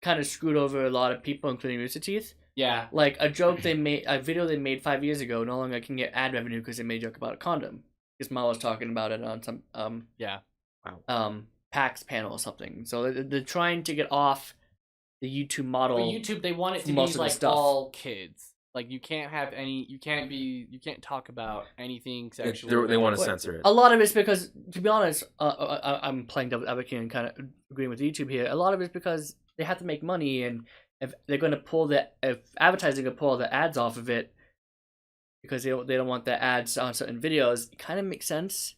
kind of screwed over a lot of people, including Rooster Teeth. Yeah. Like a joke they made, a video they made 5 years ago, no longer can get ad revenue because they made a joke about a condom. Because Ma was talking about it on some Yeah. PAX panel or something. So they're trying to get off the YouTube model. But YouTube, they want it to be most of the like stuff. all kids. Like you can't have any. You can't talk about anything sexual. They want to What? censor it. A lot of it's because, to be honest, I'm playing devil's advocate and kind of agreeing with YouTube here. A lot of it's because they have to make money, and if they're going to if advertising can pull the ads off of it, because they don't want the ads on certain videos, it kind of makes sense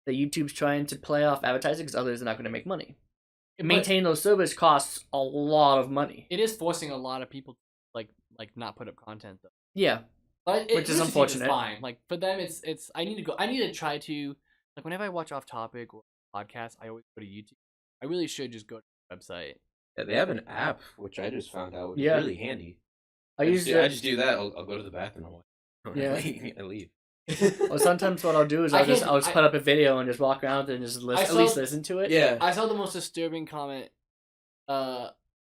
that YouTube's trying to play off advertising because others are not going to make money. Maintain those servers costs a lot of money. It is forcing a lot of people to like not put up content though. Yeah, But Which is Rooster Teeth unfortunate. fine. Like for them, it's. I need to try to like whenever I watch off topic or podcasts, I always go to YouTube. I really should just go to the website. Yeah, they have an app, which I just found out was Yeah. really handy. I I use just do that. I'll go to the bathroom. Yeah. I leave. Well, sometimes what I'll do is I I'll just can't- put up a video and just walk around and just I at saw- least listen to it. Yeah. I saw the most disturbing comment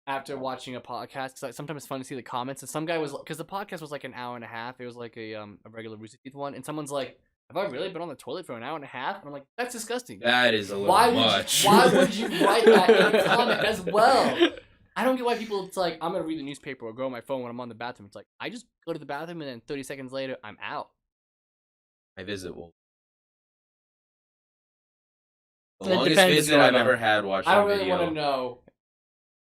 after watching a podcast because sometimes it's fun to see the comments. And some guy was because the podcast was like an hour and a half. It was like a regular Rooster Teeth one, and someone's like, "Have I really been on the toilet for an hour and a half?" And I'm like, "That's disgusting." That is a little Why much. why would you write that in a comment as well? I don't get why people. It's like I'm gonna read the newspaper or go on my phone when I'm on the bathroom. It's like I just go to the bathroom and then 30 seconds later I'm out. My visit will. The It longest depends visit what's I've going ever on. had watching I don't really video. want to know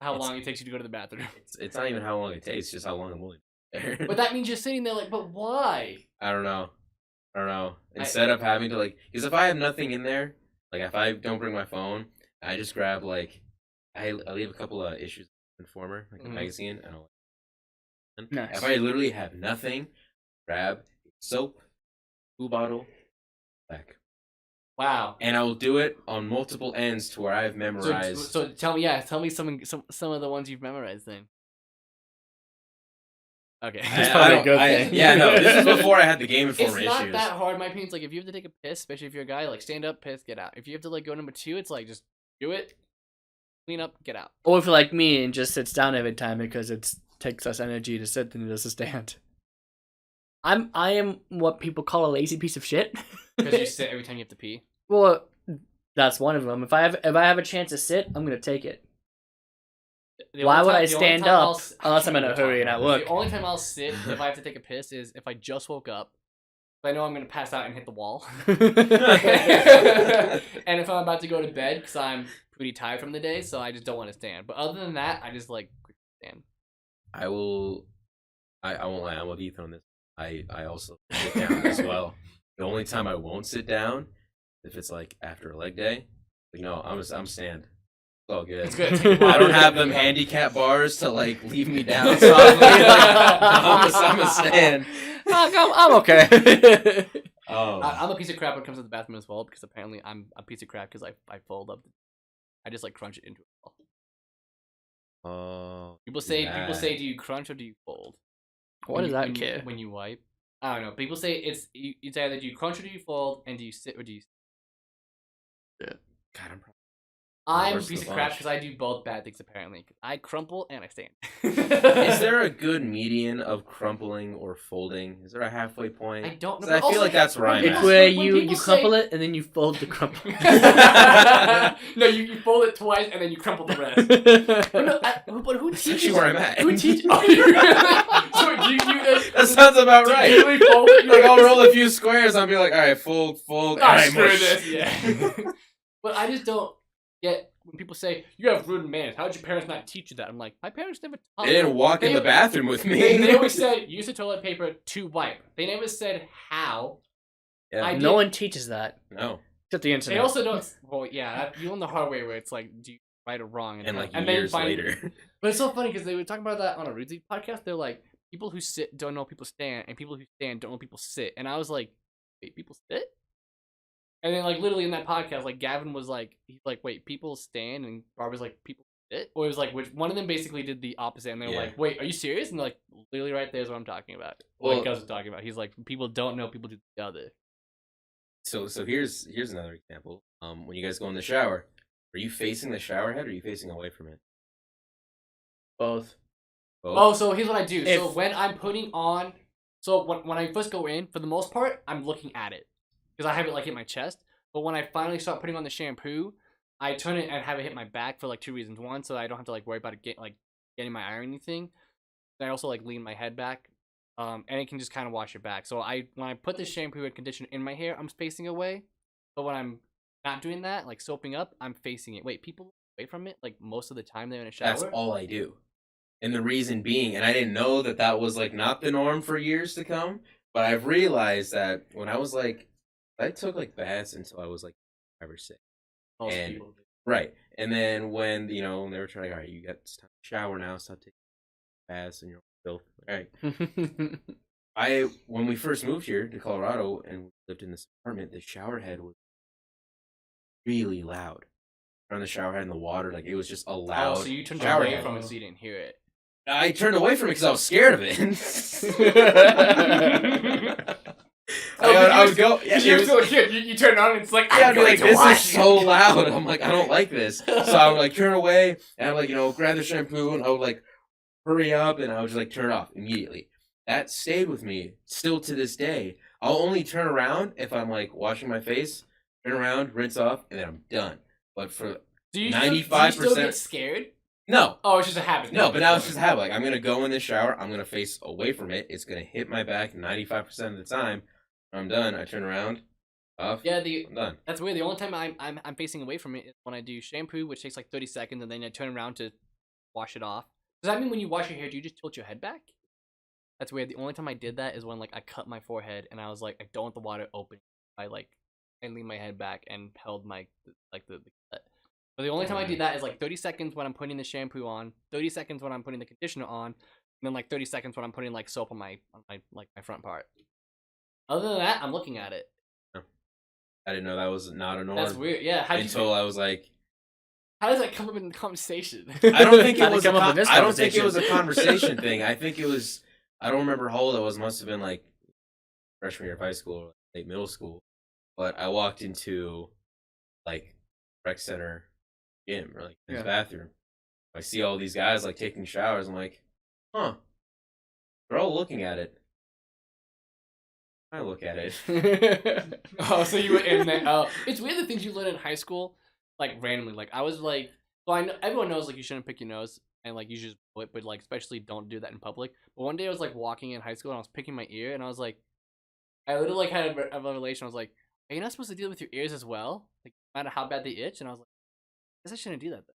how It's- long it takes you to go to the bathroom. It's not even how long it takes, just how long I'm willing. to But that means you're sitting there like, but why? I don't know. Instead of having to because if I have nothing in there, like if I don't bring my phone, I just grab I leave a couple of issues in Informer, like a Mhm. magazine, and I'll. Nice. If I literally have nothing, grab soap, blue bottle, back, Wow. and I will do it on multiple ends to where I've memorized. So tell me some of the ones you've memorized then. Okay. That's probably a good thing. Yeah, no, this is before I had the Game It's Informer not issues. that hard. My opinion's like if you have to take a piss, especially if you're a guy, like stand up, piss, get out. If you have to like go number 2, it's like just do it, clean up, get out. Or if you're like me and just sits down every time because it takes us energy to sit than it does to stand. I am what people call a lazy piece of shit. Because you sit every time you have to pee. Well, that's one of them. If I have a chance to sit, I'm gonna take it. Why would I stand up unless I'm in a hurry and at work? The only time I'll sit if I have to take a piss is if I just woke up. I know I'm gonna pass out and hit the wall. And if I'm about to go to bed because I'm pretty tired from the day, so I just don't want to stand. But other than that, I just like stand. I won't lie. I'm with Ethan on this. I also sit down as well. The only time I won't sit down if it's like after a leg day. Like, no, I'm stand. It's all good. It's good. I don't have them handicap bars to like leave me down. So I'm a stand. I'm okay. I'm a piece of crap when it comes to the bathroom as well because apparently I'm a piece of crap because I fold up. I just like crunch it into it. People say, do you crunch or do you fold? What does that care? When you wipe? I don't know. People say it's either do you crunch or do you fold, and do you sit or do you? Yeah. God, I'm a piece of crap because I do both bad things apparently. I crumple and I stand. Is there a good median of crumpling or folding? Is there a halfway point? I don't know. 'Cause I feel like that's where I'm It's at. where you crumple it and then you fold the crumple. No, you fold it twice and then you crumple the rest. But who teaches? That's actually where I'm at. Who teaches? Oh, you really? So do you do this? That sounds about right. You really fold it? Like I'll roll a few squares. I'll be like, all right, fold. All right, Screw mush. this. Yeah. But I just don't get when people say you have rude manners. How did your parents not teach you that? I'm like, my parents never taught They me. didn't walk in the bathroom with me. They always said use the toilet paper to wipe. They never said how. Yeah. No one teaches that. No. Except the internet. They also don't. Well, yeah, you learn the hard way where it's like, do you right or wrong, And like then years find- later. But it's so funny because they were talking about that on a Rudy podcast. They're like, people who sit don't know people stand, and people who stand don't know people sit. And I was like, wait, people sit? And then like literally in that podcast, like Gavin was like, he's like, wait, people stand, and Barbara's like, people sit? Or it was like, which one of them basically did the opposite, and they were Yeah. like, wait, are you serious? And they're like, literally right there's what I'm talking about. What Gus was talking about. He's like, people don't know people do the other. So here's another example. When you guys go in the shower, are you facing the shower head or are you facing away from it? both. Both? Oh, so here's what I do. So If- when I'm putting on, so when I first go in, for the most part, I'm looking at it because I have it like in my chest. But when I finally start putting on the shampoo, I turn it and have it hit my back for like two reasons. One, so I don't have to like worry about it getting my eye or anything. Then I also like lean my head back, and it can just kind of wash your back. So when I put the shampoo and conditioner in my hair, I'm facing away. But when I'm not doing that, like soaping up, I'm facing it. Wait, people away from it like most of the time they're in a shower. That's all I do. And the reason being, and I didn't know that was like not the norm for years to come, but I've realized that when I was like, I took like baths until I was like 5 or 6. Most and- people do. Right. And then when, they were trying, all right, you got it's time to shower now, stop taking baths and you're filth. All right. When we first moved here to Colorado and we lived in this apartment, the shower head was really loud. On the shower head in the water, like it was just a loud. Oh, so you turned shower away head. from it so you didn't hear it. I turned away from it because I was scared of it. I would go. Yeah, You're it was- still a kid. You turn it on and it's like, yeah, I'd I'm be going like, to this watch is it." so loud. I'm like, I don't like this. So I would like turn away and I would like, grab the shampoo and I would like hurry up and I would just like turn it off immediately. That stayed with me still to this day. I'll only turn around if I'm like washing my face, turn around, rinse off, and then I'm done. But for Do you 95%. still get scared? no, Oh, it's just a habit. no, but now it's just a habit. Like I'm gonna go in the shower, I'm gonna face away from it. It's gonna hit my back 95% of the time. When I'm done. I turn around, off. Yeah, I'm done. that's weird. The only time I'm facing away from it is when I do shampoo, which takes like 30 seconds, and then I turn around to wash it off. Does that mean when you wash your hair, do you just tilt your head back? That's weird. The only time I did that is when like I cut my forehead and I was like, I don't want the water open. I leaned my head back and held my the cut. But the only time I do that is like 30 seconds when I'm putting the shampoo on, 30 seconds when I'm putting the conditioner on, and then like 30 seconds when I'm putting like soap on my front part. Other than that, I'm looking at it. I didn't know that was not a norm. That's weird. Yeah. Until I was like, How does that come up in the conversation? I don't think How'd it it was. come up in this I don't think it was a conversation? conversation thing. I think it was. I don't remember how old I was. Must have been like freshman year of high school or late middle school. But I walked into like rec center gym or like his Yeah. bathroom. I see all these guys like taking showers. I'm like, huh? They're all looking at it. I look at it. Oh, so you were in there. Oh, it's weird the things you learn in high school, like randomly. Like I was like, well, I know everyone knows like you shouldn't pick your nose and like you should just blow it, but like especially don't do that in public. But one day I was like walking in high school and I was picking my ear and I was like, I literally like had a revelation. I was like, are you not supposed to deal with your ears as well? Like no matter how bad they itch? And I was like, I guess I shouldn't do that. Then.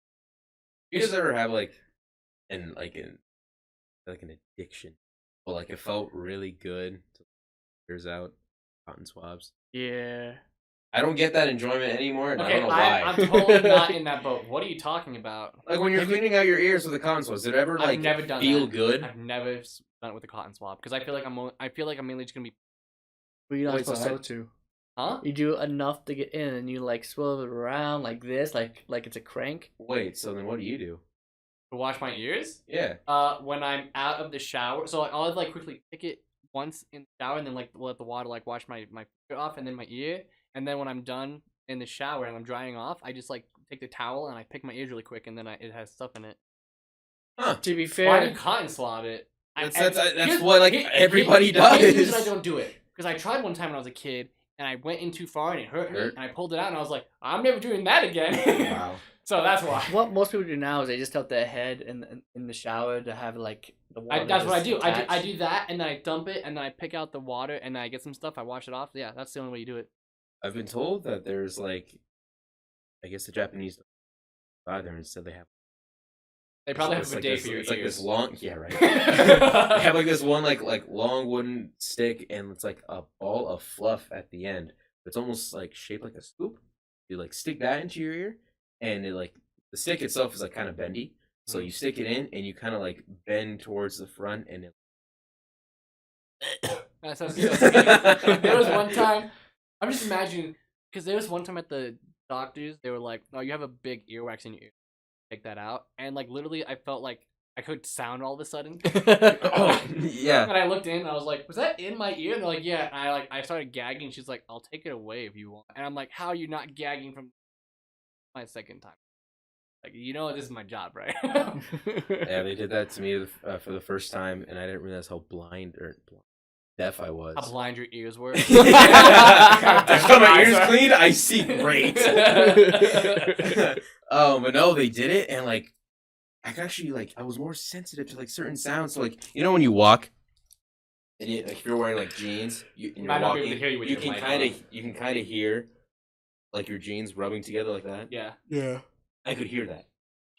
You just ever have like an addiction, but like it felt really good to ears out, cotton swabs. Yeah. I don't get that enjoyment anymore, and I Okay, don't know why. I'm totally not in that boat. What are you talking about? Like when you're cleaning out your ears with a cotton swab, does it ever I've like never done feel that. good? I've never done it with a cotton swab because I feel like I'm mainly just gonna be, But you're not Wait, so supposed to. huh? You do enough to get in, and you like swirl it around like this, like it's a crank. Wait, so then what do you do? To wash my ears? Yeah. When I'm out of the shower, so like, I'll like quickly pick it once in the shower and then like let the water like wash my finger off and then my ear, and then when I'm done in the shower and I'm drying off, I just like take the towel and I pick my ears really quick and then it has stuff in it. Huh. To be Why do fair, you cotton swab it? That's here's- what like everybody does. Here's the reason I don't do it because I tried one time when I was a kid and I went in too far and it hurt me and I pulled it out and I was like, I'm never doing that again. Wow. So that's why. what most people do now is they just tilt their head in the shower to have like the water. That's what I just do. I attached. do that and then I dump it and then I pick out the water and then I get some stuff. I wash it off. Yeah, that's the only way you do it. I've been told that there's like, I guess the Japanese don't buy them instead they have. They probably have it's a like bidet this, for your it's like ears. this long, yeah, right. They have like this one like long wooden stick and it's like a ball of fluff at the end. It's almost like shaped like a scoop. You like stick that into your ear, and it like the stick itself is like kind of bendy. So you stick it in and you kind of like bend towards the front and it. That sounds disgusting. There was one time, I'm just imagining, because there was one time at the doctors, they were like, "No, you have a big earwax in your ear. Take that out." And like literally, I felt like I could sound all of a sudden. Oh, yeah. And I looked in, and I was like, "Was that in my ear?" And they're like, "Yeah." And I started gagging. And she's like, "I'll take it away if you want." And I'm like, "How are you not gagging from my second time?" Like, you know, this is my job, right? Yeah, they did that to me for the first time, and I didn't realize how deaf I was. How blind your ears were. I've got my ears cleaned. I see great. But no, they did it, and like, I could actually like, I was more sensitive to like certain sounds. So like, you know, when you walk, and you, like, if you're wearing like jeans, and you're might not be able walking, to hear you with you your can mic kind on. of hear like your jeans rubbing together like that. Yeah. Yeah. I could hear that.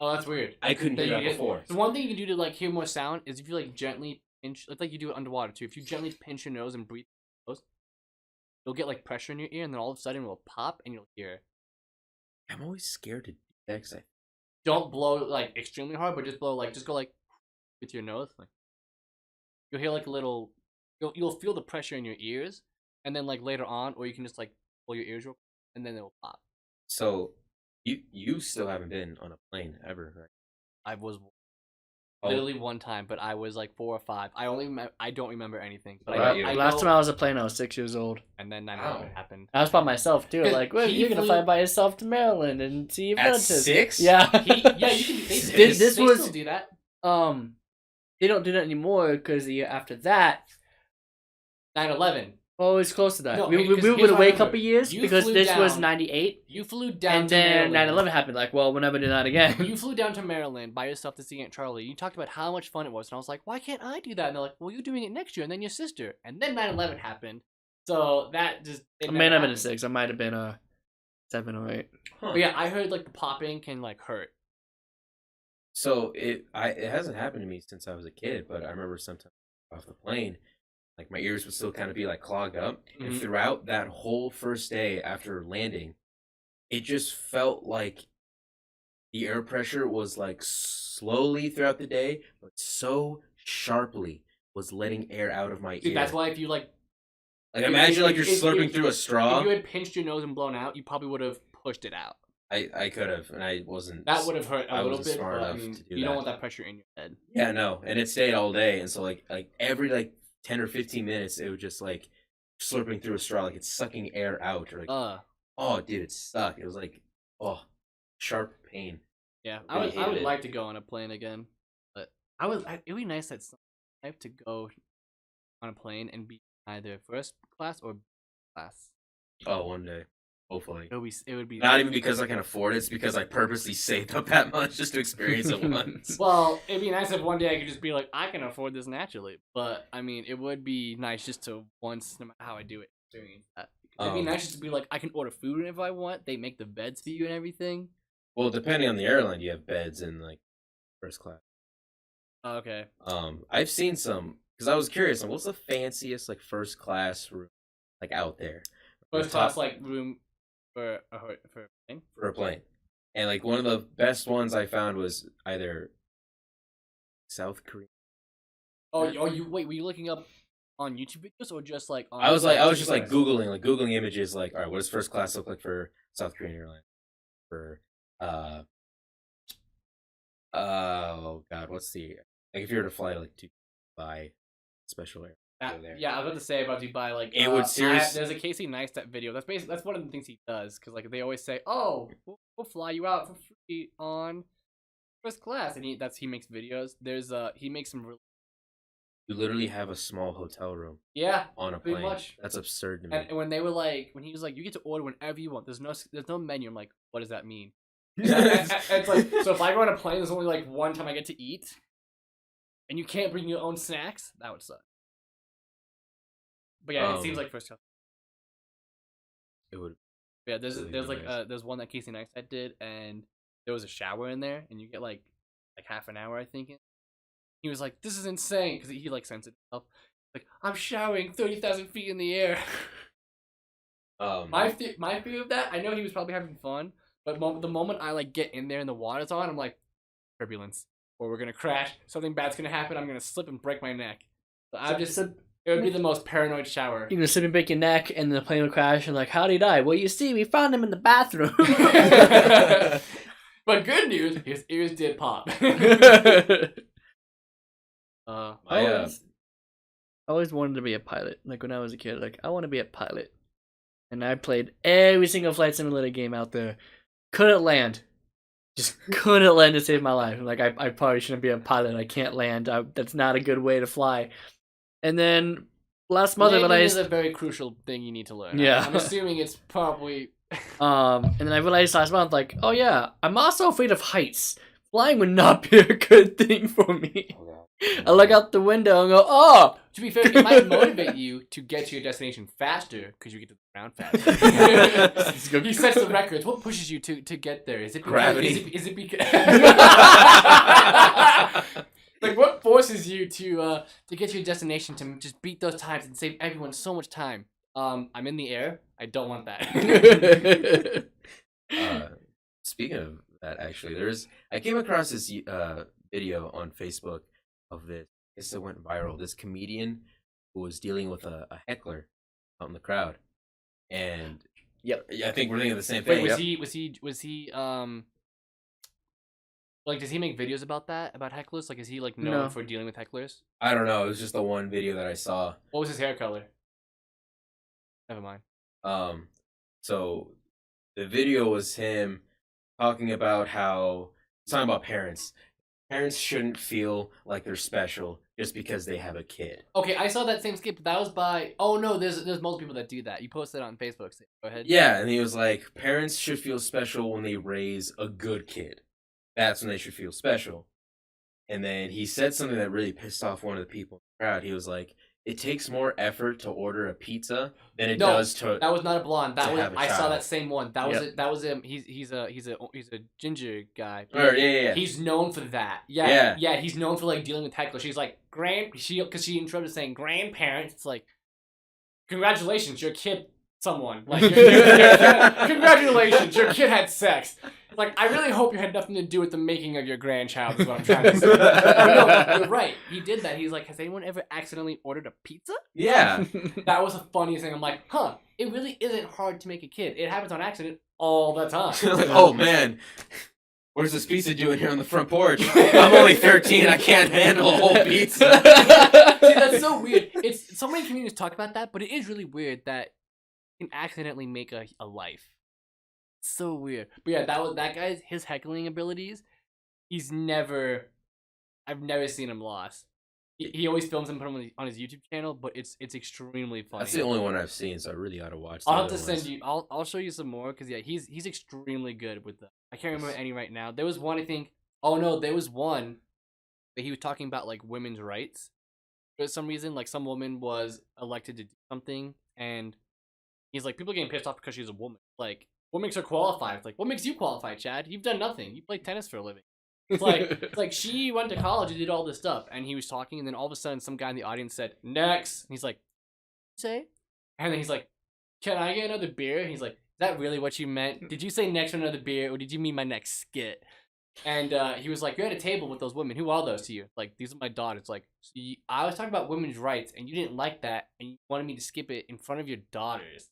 Oh, that's weird. I couldn't That hear you that get- before. The one thing you can do to like hear more sound is if you like gently pinch, it's like you do it underwater too. If you gently pinch your nose and breathe, through your nose, you'll get like pressure in your ear, and then all of a sudden it will pop, and you'll hear. I'm always scared to do that 'cause Don't blow like extremely hard, but just blow like just go like with your nose. Like you'll hear like a little. You'll feel the pressure in your ears, and then like later on, or you can just like pull your ears real quick, and then it will pop. So you still haven't been on a plane ever, right? I was Oh. literally one time, but I was like 4 or 5. I don't remember anything. But What about I, you? I Last know, time I was a plane, I was 6 years old. and then 9/11 Wow. happened. I was by myself too. Cause Like, well, he you're gonna flew- fly by yourself to Maryland and see your At relatives. 6? Yeah. Yeah, you can. They, This they was- still do that. They don't do that anymore because the year after that, 9/11. well, it was close to that. No, we because would here's what I wait a remember. couple years You because flew this was down. 98, You flew down and to then Maryland. 9/11 happened. Like, well, we'll never do that again. You flew down to Maryland by yourself to see Aunt Charlie. You talked about how much fun it was, and I was like, "Why can't I do that?" And they're like, "Well, you're doing it next year, and then your sister." And then 9/11 happened, so that just I it may never not have been a happened. 6. I might have been a 7 or 8. But yeah, I heard like the popping can like hurt. So it hasn't happened to me since I was a kid, but I remember sometimes off the plane, like my ears would still kind of be like clogged up, and Mhm. throughout that whole first day after landing, it just felt like the air pressure was like slowly throughout the day, but so sharply was letting air out of my Dude, ear. that's why if you like, Like imagine like you're if- slurping if- through a if straw. you had pinched your nose and blown out, you probably would have pushed it out. I could have, and I wasn't. That would have hurt a I little wasn't bit, smart but I enough mean, to do you don't that. want that pressure in your head. Yeah, no, and it stayed all day, and so like every like 10 or 15 minutes, it would just like slurping through a straw, like it's sucking air out, or like oh, dude, it sucked. It was like oh, sharp pain. Yeah, I really I hated would it. like to go on a plane again, but it'd be nice that I have to go on a plane and be either first class or class. Oh, one day, hopefully. It would be Not even because I can afford it. It's because I purposely saved up that much just to experience it once. Well, it'd be nice if one day I could just be like, I can afford this naturally. But I mean, it would be nice just to once, no matter how I do it, experience that. It'd be nice just to be like, I can order food whenever I want. They make the beds for you and everything. Well, depending on the airline, you have beds in like first class. Oh, okay. I've seen some because I was curious. Like, what's the fanciest like first class room like out there? First class like room for a plane. For a plane, and like one of the best ones I found was either South Korea. Oh, you wait. Were you looking up on YouTube videos or just like? On I was just like googling images. Like, all right, what does first class look like for South Korean Airlines? For oh god, what's the like if you were to fly like to Dubai, special air. There. Yeah, I was about to say about Dubai. Like, it would seriously. There's a Casey Neistat video. That's one of the things he does because like they always say, "Oh, we'll fly you out for free on first class," and he makes videos. He makes some. You literally have a small hotel room. Yeah, on a plane. Much. That's absurd to me. And when they were like, when he was like, you get to order whenever you want. There's no menu. I'm like, what does that mean? It's like, so if I go on a plane, there's only like one time I get to eat, and you can't bring your own snacks. That would suck. But yeah, it seems like first class. It would. Yeah, there's one that Casey Neistat did, and there was a shower in there, and you get like half an hour, I think. He was like, "This is insane," because he like censored himself. Like, I'm showering 30,000 feet in the air. My fear of that, I know he was probably having fun, but the moment I like get in there and the water's on, I'm like, turbulence, or we're gonna crash. Something bad's gonna happen. I'm gonna slip and break my neck. So it would be the most paranoid shower. You're gonna slip and break your neck, and the plane will crash, and like, how'd he die? Well, you see, we found him in the bathroom. But good news, his ears did pop. I always wanted to be a pilot. Like when I was a kid, like I want to be a pilot, and I played every single flight simulator game out there. Couldn't land, just couldn't land to save my life. Like I probably shouldn't be a pilot. I can't land. That's not a good way to fly. And then last month, landing is a very crucial thing you need to learn. Yeah, I'm assuming it's probably. And then I realized last month, like, oh yeah, I'm also afraid of heights. Flying would not be a good thing for me. I look out the window and go, oh! To be fair, it might motivate you to get to your destination faster because you get to the ground faster. He sets the records. What pushes you to get there? Is it gravity? Is it because like what forces you to get to your destination to just beat those times and save everyone so much time? I'm in the air. I don't want that. Speaking of that, actually, I came across this video on Facebook of this. I guess it went viral. This comedian who was dealing with a heckler out in the crowd, and I think we're thinking of the same thing. Wait, was he like, does he make videos about that, about hecklers? Like, is he like known for dealing with hecklers? I don't know. It was just the one video that I saw. What was his hair color? Never mind. So the video was him talking about talking about parents. Parents shouldn't feel like they're special just because they have a kid. Okay, I saw that same skit, but that was by. Oh no, there's multiple people that do that. You posted it on Facebook. So go ahead. Yeah, and he was like, parents should feel special when they raise a good kid. That's when they should feel special. And then he said something that really pissed off one of the people in the crowd. He was like, it takes more effort to order a pizza than it does to. That was not a blonde. That was I saw child. that same one. That was it. That was him. He's a ginger guy. Yeah. He's known for that. Yeah. He's known for like dealing with hecklers. She's like because she interrupted saying grandparents. It's like, congratulations, your kid. Someone like congratulations, your kid had sex. Like, I really hope you had nothing to do with the making of your grandchild. Is what I'm trying to say. No, you're right. He did that. He's like, has anyone ever accidentally ordered a pizza? Yeah, that was the funniest thing. I'm like, huh? It really isn't hard to make a kid. It happens on accident all the time. Like, oh man, where's this pizza doing here on the front porch? I'm only 13. I can't handle a whole pizza. See, that's so weird. It's so many communities talk about that, but it is really weird that can accidentally make a life. So weird. But yeah, that guy's his heckling abilities. I've never seen him lost. He always films and put them on his YouTube channel, but it's extremely funny. That's the only one I've seen, so I really ought to watch. I'll have to send you. I'll show you some more because yeah, he's extremely good with them. I can't remember any right now. There was one I think. Oh no, there was one that he was talking about like women's rights. For some reason, like some woman was elected to do something, and he's like, people are getting pissed off because she's a woman. Like, what makes her qualified? It's like, what makes you qualified, Chad? You've done nothing. You play tennis for a living. It's like she went to college and did all this stuff, and he was talking, and then all of a sudden, some guy in the audience said, "Next." And he's like, "Say?" And then he's like, "Can I get another beer?" And he's like, "Is that really what you meant? Did you say next for another beer, or did you mean my next skit?" And he was like, "You're at a table with those women. Who are those to you?" Like, "These are my daughters." Like, I was talking about women's rights, and you didn't like that, and you wanted me to skip it in front of your daughters.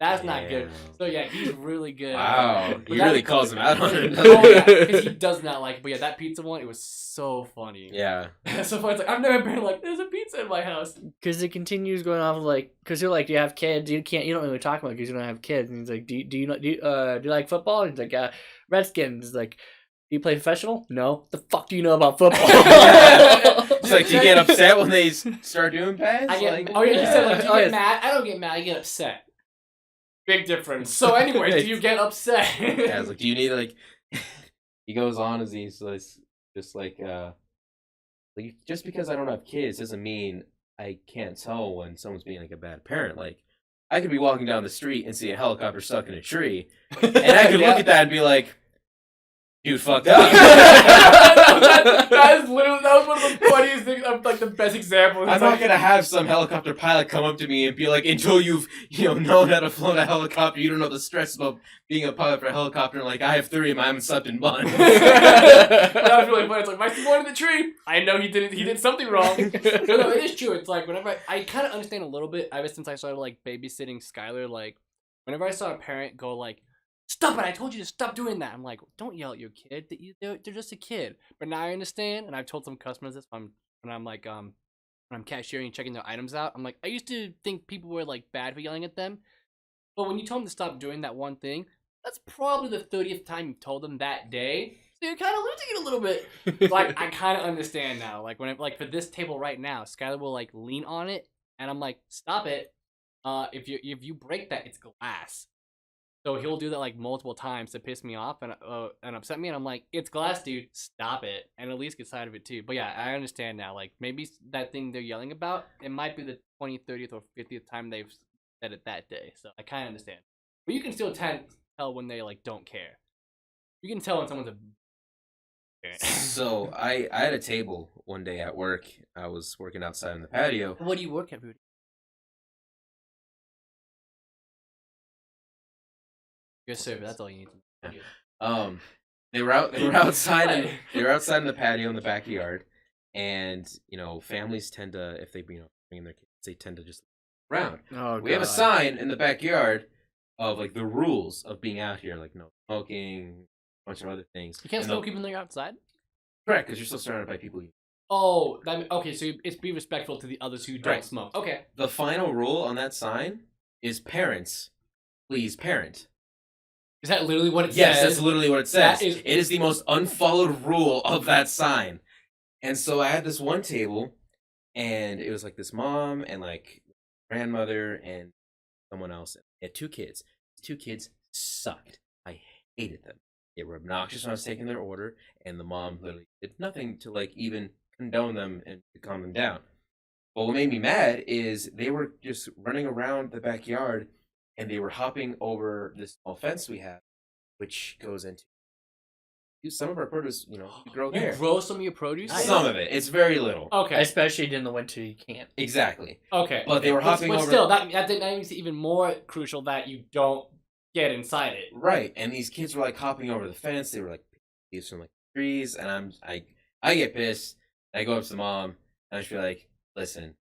That's not good. So yeah, he's really good. Wow, he really calls him out on it. Oh yeah, because he does not like it. But yeah, that pizza one, it was so funny. Yeah. So funny. It's like, I've never been like, there's a pizza in my house. Because it continues going off of like, because you're like, do you have kids? You don't really talk about it because you don't have kids. And he's like, do you like football? And he's like, Redskins. He's like, do you play professional? No. The fuck do you know about football? It's like, do you get upset when they start doing pads? I get, like, oh yeah, he said like, do you Oh, get yes. mad? I don't get mad. I get upset. Big difference. So anyways, do you get upset? Yeah, I was like, do you need like? He goes on as he's just like just because I don't have kids doesn't mean I can't tell when someone's being like a bad parent. Like, I could be walking down the street and see a helicopter stuck in a tree, and I could look at that and be like, "Dude, fucked up." that was one of the funniest things. Like the best example. I'm not gonna have some helicopter pilot come up to me and be like, "Until you've known how to float a helicopter, you don't know the stress about being a pilot for a helicopter." Like, I have 3 of them, I haven't slept in months. That was really funny. It's like, my one in the tree. I know he did something wrong. No, it is true. It's like whenever I kind of understand a little bit ever since I started like babysitting Skylar. Like whenever I saw a parent go like, "Stop it! I told you to stop doing that." I'm like, don't yell at your kid. They're just a kid. But now I understand, and I've told some customers this when I'm like when I'm cashiering and checking their items out. I'm like, I used to think people were like bad for yelling at them, but when you told them to stop doing that one thing, that's probably the 30th time you've told them that day. So you're kind of losing it a little bit. Like, I kind of understand now. Like when like for this table right now, Skylar will like lean on it, and I'm like, stop it. If you break that, it's glass. So he'll do that like multiple times to piss me off and upset me, and I'm like, it's glass, dude. Stop it, and at least get side of it too. But yeah, I understand now. Like maybe that thing they're yelling about, it might be the 20th, 30th, or 50th time they've said it that day. So I kind of understand. But you can still tell when they like don't care. You can tell when someone's a. So I had a table one day at work. I was working outside in the patio. What do you work at, Rudy? You're a server. That's all you need to know. They were outside. They were outside in the patio in the backyard, and families tend to, if they bring their kids, they tend to just around. Oh, We have a sign in the backyard of like the rules of being out here, like no smoking, a bunch of other things. You can't smoke even though you're outside? Correct, because you're still surrounded by people. Oh, okay. So it's be respectful to the others who don't Right. smoke. Okay. The final rule on that sign is parents, please parent. Is that literally what it Yes, says? that's literally what it says. That is- It is the most unfollowed rule of that sign. And so I had this one table, and it was like this mom and like grandmother and someone else. They had 2 kids. 2 kids sucked. I hated them. They were obnoxious when I was taking their order, and the mom literally did nothing to like even condone them and to calm them down. But what made me mad is they were just running around the backyard, and they were hopping over this small fence we have, which goes into some of our produce. We grow You there. grow some of your produce? Some of it. It's very little. Okay. Especially in the winter, you can't. Exactly. Okay. But they were hopping but over. still, that makes it even more crucial that you don't get inside it. Right, and these kids were like hopping over the fence. They were like leaves from like trees, and I get pissed. I go up to the mom, and I just be like, "Listen,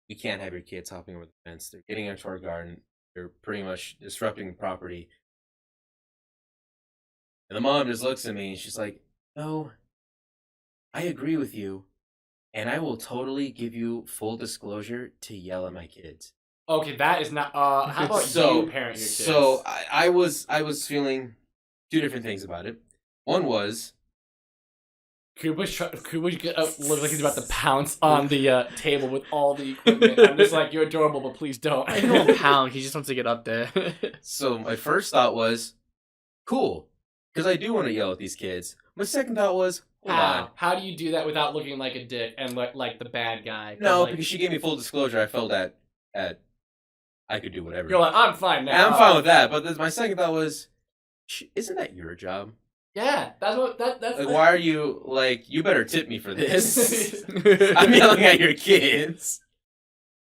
we can't have your kids hopping over the fence. They're getting into our garden. They're pretty much disrupting the property." And the mom just looks at me, and she's like, "No, I agree with you, and I will totally give you full disclosure to yell at my kids." Okay, that is not. How about So- you parent your kids? So I was feeling 2 different things about it. One was Kuba's looks like he's about to pounce on the table with all the equipment. I'm just like, you're adorable, but please don't. I know pound. He just wants to get up there. So my first thought was, cool, because I do want to yell at these kids. My second thought was, hold on. How do you do that without looking like a dick and like the bad guy? No, Like, because she gave me full disclosure. I felt that I could do whatever. you're like, I'm fine now. And I'm fine with that. But my second thought was, isn't that your job? Yeah, that's Like, why are you like? You better tip me for this. I'm yelling at your kids.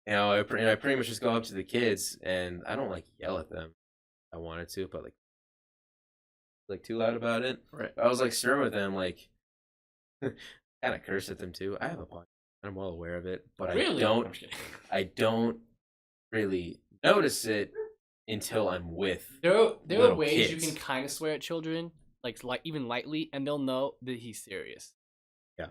You know, I pretty much just go up to the kids, and I don't like yell at them. I wanted to, but like too loud about it. Right. I was like stern with them, like kind of curse at them too. I have a podcast. I'm well aware of it, but Really? I don't really notice it until I'm with. There are little ways kids. you can kind of swear at children, like even lightly, and they'll know that he's serious. Yeah.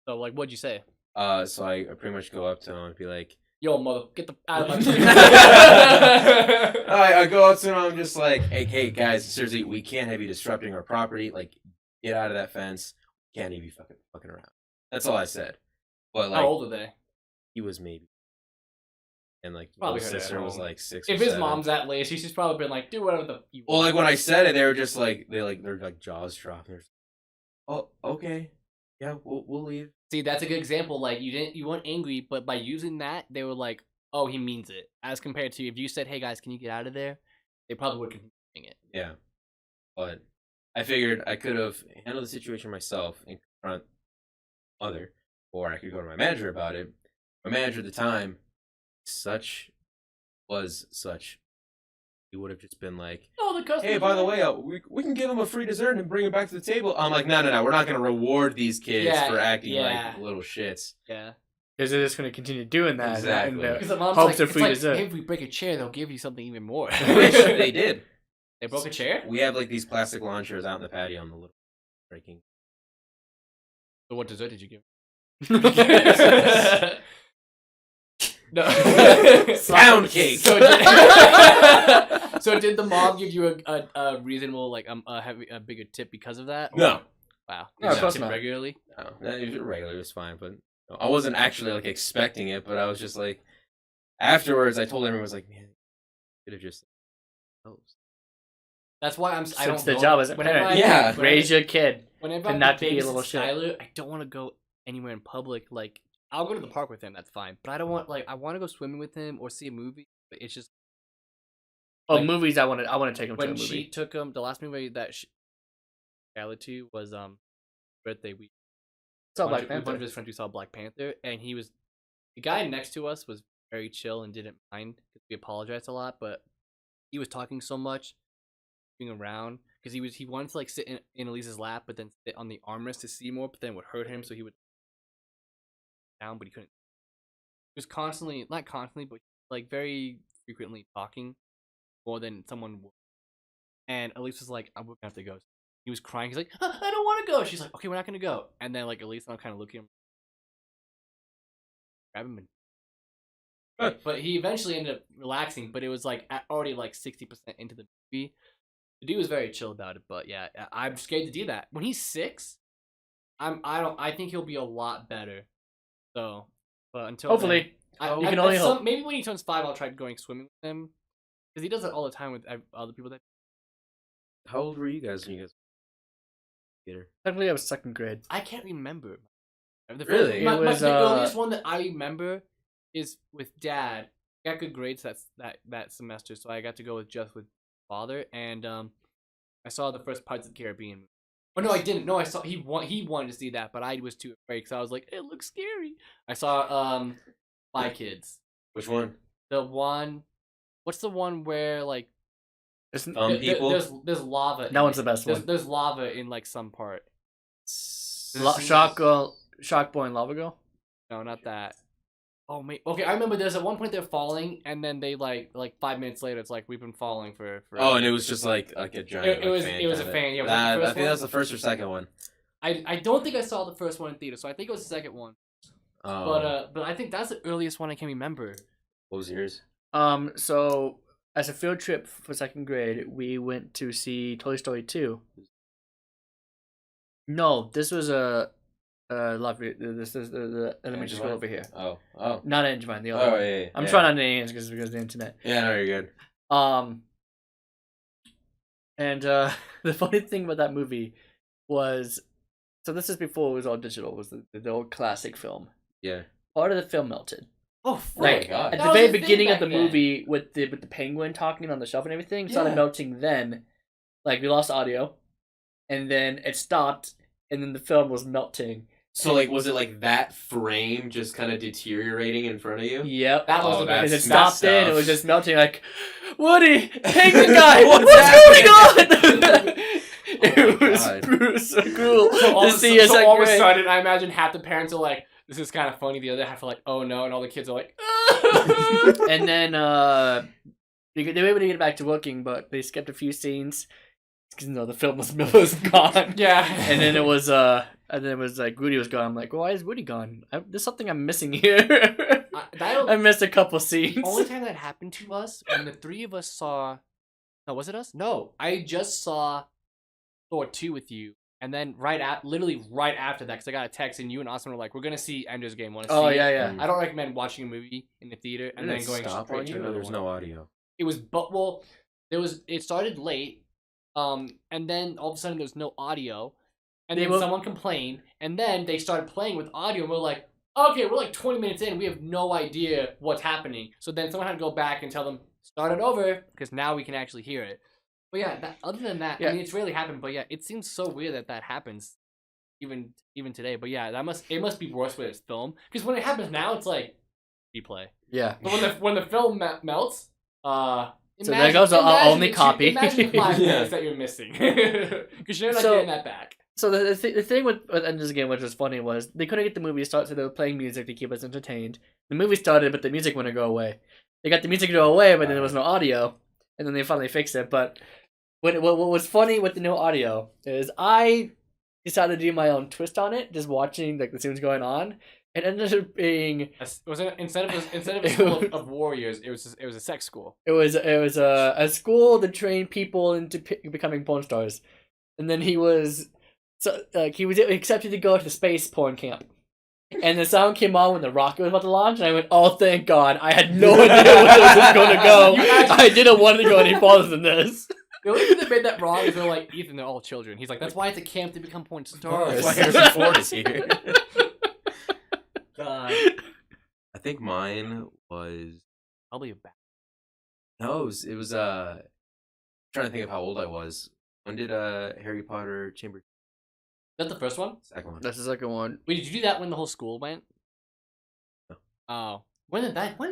So like, what'd you say? So I pretty much go up to them and be like, Yo, mother, get the out of my I go up to them. I'm just like, hey guys, seriously, we can't have you disrupting our property. Like, get out of that fence. We can't have you fucking around. That's all I said. But like, How old are they? he was maybe, and like Probably little heard it at sister was home. like 6. If or his 7. mom's that late, she's probably been like, do whatever the. You Well, want. like when I said it, they were just like their like jaws dropped. They're just, oh, okay, yeah, we'll leave. See, that's a good example. Like you weren't angry, but by using that, they were like, "Oh, he means it." As compared to if you said, "Hey guys, can you get out of there?" They probably would continue doing it. Yeah, but I figured I could have handled the situation myself and confront mother, or I could go to my manager about it. My manager at the time, he would have just been like, Oh, the customer. "Hey, by the way, we can give him a free dessert and bring him back to the table." I'm like, no, we're not gonna reward these kids Yeah, for acting yeah. like little shits. Yeah. Because they're just going to continue doing that. Exactly. And, Because the mom's hopes like, of it's free like, dessert. hey, if we break a chair, they'll give you something even more. Which they did. They broke a chair. We have like these plastic lawn chairs out in the patio on the little breaking. So what dessert did you give? no. Pound cake. So did the mom give you a reasonable like a bigger tip because of that? Or- No. Wow. No, Did of you course tip not. regularly? No, it was regular. It was fine, but I wasn't actually like expecting it. But I was just like, afterwards, I told everyone, I was like, man, could have just. That's why I Since don't the go- job as a whenever parent. I- Yeah. whenever- Raise your kid. Whenever and I'm not to be a babysitting little shit. Skylar, I don't want to go anywhere in public. Like, I'll go to the park with him. That's fine. But I don't want I want to go swimming with him or see a movie. But it's just Oh, Like, movies! I want to take them to a when movie. she took him. The last movie that Skylar to was birthday week. Saw Bunch Black of- One Panther. of his friends we saw Black Panther, and the guy next to us was very chill and didn't mind because we apologized a lot, but he was talking so much, being around because he wanted to like sit in Elise's lap, but then sit on the armrest to see more, but then it would hurt him, so he would down, but he couldn't. He was constantly, not constantly, but like very frequently talking more than someone would. And Elise was like, "I'm gonna have to go." He was crying. He's like, "I don't want to go." She's like, "Okay, we're not gonna go." And then like Elise and I'm kind of looking at him, grab him, but he eventually ended up relaxing. But it was like already like 60% into the movie. The dude was very chill about it. But yeah, I'm scared to do that. When he's 6, I think he'll be a lot better. So, but until Hopefully, then, you can only hope. Maybe when he turns 5, I'll try going swimming with him because he does it all the time with other people that. How old were you guys when you guys? Theater. Technically, I was second grade. I can't remember. Really? It was, the earliest one that I remember is with Dad. I got good grades that semester, so I got to go with father, and I saw the first Pirates of the Caribbean. Oh no, I didn't. No, I saw he wanted to see that, but I was too afraid because I was like, it looks scary. I saw Spy Kids. Which one? The one, what's the one where like People. there's lava. That one's the best one. There's lava in like some part. Shark Boy and Lava Girl. No, not that. Oh mate. Okay, I remember there's at one point they're falling, and then they like 5 minutes later, it's like we've been falling for. Oh, and it was just like a giant. It was fan a kinda. fan. Yeah, was that the I first think one? that's the first or second one. I don't think I saw the first one in theater, so I think it was the second one. But I think that's the earliest one I can remember. What was yours? So as a field trip for second grade, we went to see Toy Story 2. No, this was a love. This is the elementary school Angevine? over here. Oh. Not Angevine, the other one. Yeah. I'm trying not to name names because of the internet. Yeah, no, you're good. And the funny thing about that movie was, so this is before it was all digital. Was the old classic film? Yeah. Part of the film melted. Oh, Like God. at That the was very a thing beginning of back the then. movie with the penguin talking on the shelf and everything, it started Yeah. melting. Then, like we lost audio, and then it stopped, and then the film was melting. So, like, was it like that frame just kind of deteriorating in front of you? Yep. That was Oh, the that's- Because it that's stopped in, it tough. was just melting. Like, Woody, penguin guy, What's what's going on? It my was God. so cool So all, to of, see us. so all of a grade. sudden, I imagine half the parents are like, "This is kind of funny." The other half are like, "Oh no," and all the kids are like, And then they were able to get back to working, but they skipped a few scenes because the film was gone. "Yeah." And then it was like Rudy was gone. I'm like, why is Rudy gone? There's something I'm missing here. I missed a couple scenes. Only time that happened to us when the three of us saw. No, was it us? No, I just saw Thor 2 with you, and then literally right after that, because I got a text and you and Austin were like, "We're gonna see Ender's Game. Want to see?" Oh it?" yeah, yeah. I don't recommend watching a movie in the theater and then going stop straight on to you. another There's one. no audio. It was, but well, it started late, and then all of a sudden there was no audio, and then someone complained, and then they started playing with audio, and we're like, okay, we're like 20 minutes in, we have no idea what's happening. So then someone had to go back and tell them start it over because now we can actually hear it. But yeah, other than that, Yeah. I mean, it's rarely happened. But yeah, it seems so weird that happens, even today. But yeah, it must be worse with its film because when it happens now, it's like replay. Yeah. But when the film melts, So there goes our only copy. Imagine the 5 Yeah. minutes that you're missing because you're not So- getting that back. So the thing with Ender's Game, which was funny, was they couldn't get the movie to start, so they were playing music to keep us entertained. The movie started, but the music wouldn't go away. They got the music to go away, but then there was no audio, and then they finally fixed it. But what was funny with the no audio is I decided to do my own twist on it, just watching like the scenes going on. It ended up being Was it instead of a school of warriors, it was a sex school. it was a school to train people into becoming porn stars, and then he was accepted to go to the space porn camp. And the sound came on when the rocket was about to launch, and I went, "Oh, thank God!" I had no idea where this was going to go. I didn't want to go any farther than this. The only thing that made that wrong is they're like, Ethan, they're all children. He's like, that's why it's a camp to become porn stars. That's why Harrison Ford is here. God. I think mine was Probably a bad. no. It was trying to think of how old I was. When did Harry Potter Chamber Is that the first one? second one? That's the second one. Wait, did you do that when the whole school went? No. Oh. When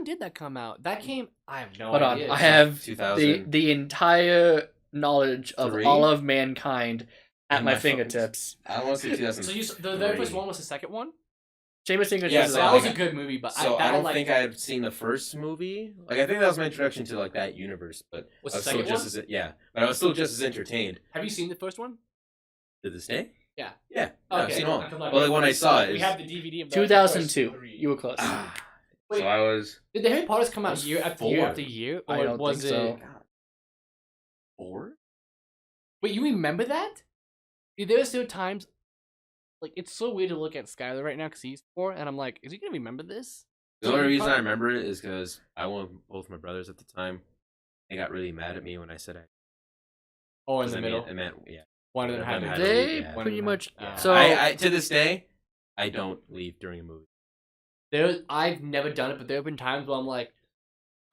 did that come out? That came. I have no Hold on, idea. I have 2000. the entire knowledge of 3? all of mankind at In my my phone. fingertips. I don't want to say 2000. So the very first one was the second one. Chamber Singers Yeah, was So so that like, was a good movie, but So I I don't like, think I had seen the first movie. Like I think that was my introduction to like that universe. But Was I the was still second just one? as but I was still just as entertained Have you seen the first one? to this day. Yeah. Yeah, I've Okay. seen all. Because, Well, like when I saw it, we it's- have the DVD of the 2002. first 3. You were close. Wait, so I was did the Harry Potters come out was year after year 4. after year, I or don't was think so. it? 4. Wait, you remember that? Dude, there were still times, like it's so weird to look at Skylar right now because he's 4, and I'm like, is he gonna remember this? The only reason I remember it is because I went with both my brothers at the time. They got really mad at me when I said I. Oh, in 'cause the I middle, meant one of them had They- to. They yeah, pretty one much. of them had- So I to this day, I don't leave during a movie. I've never done it, but there have been times where I'm like,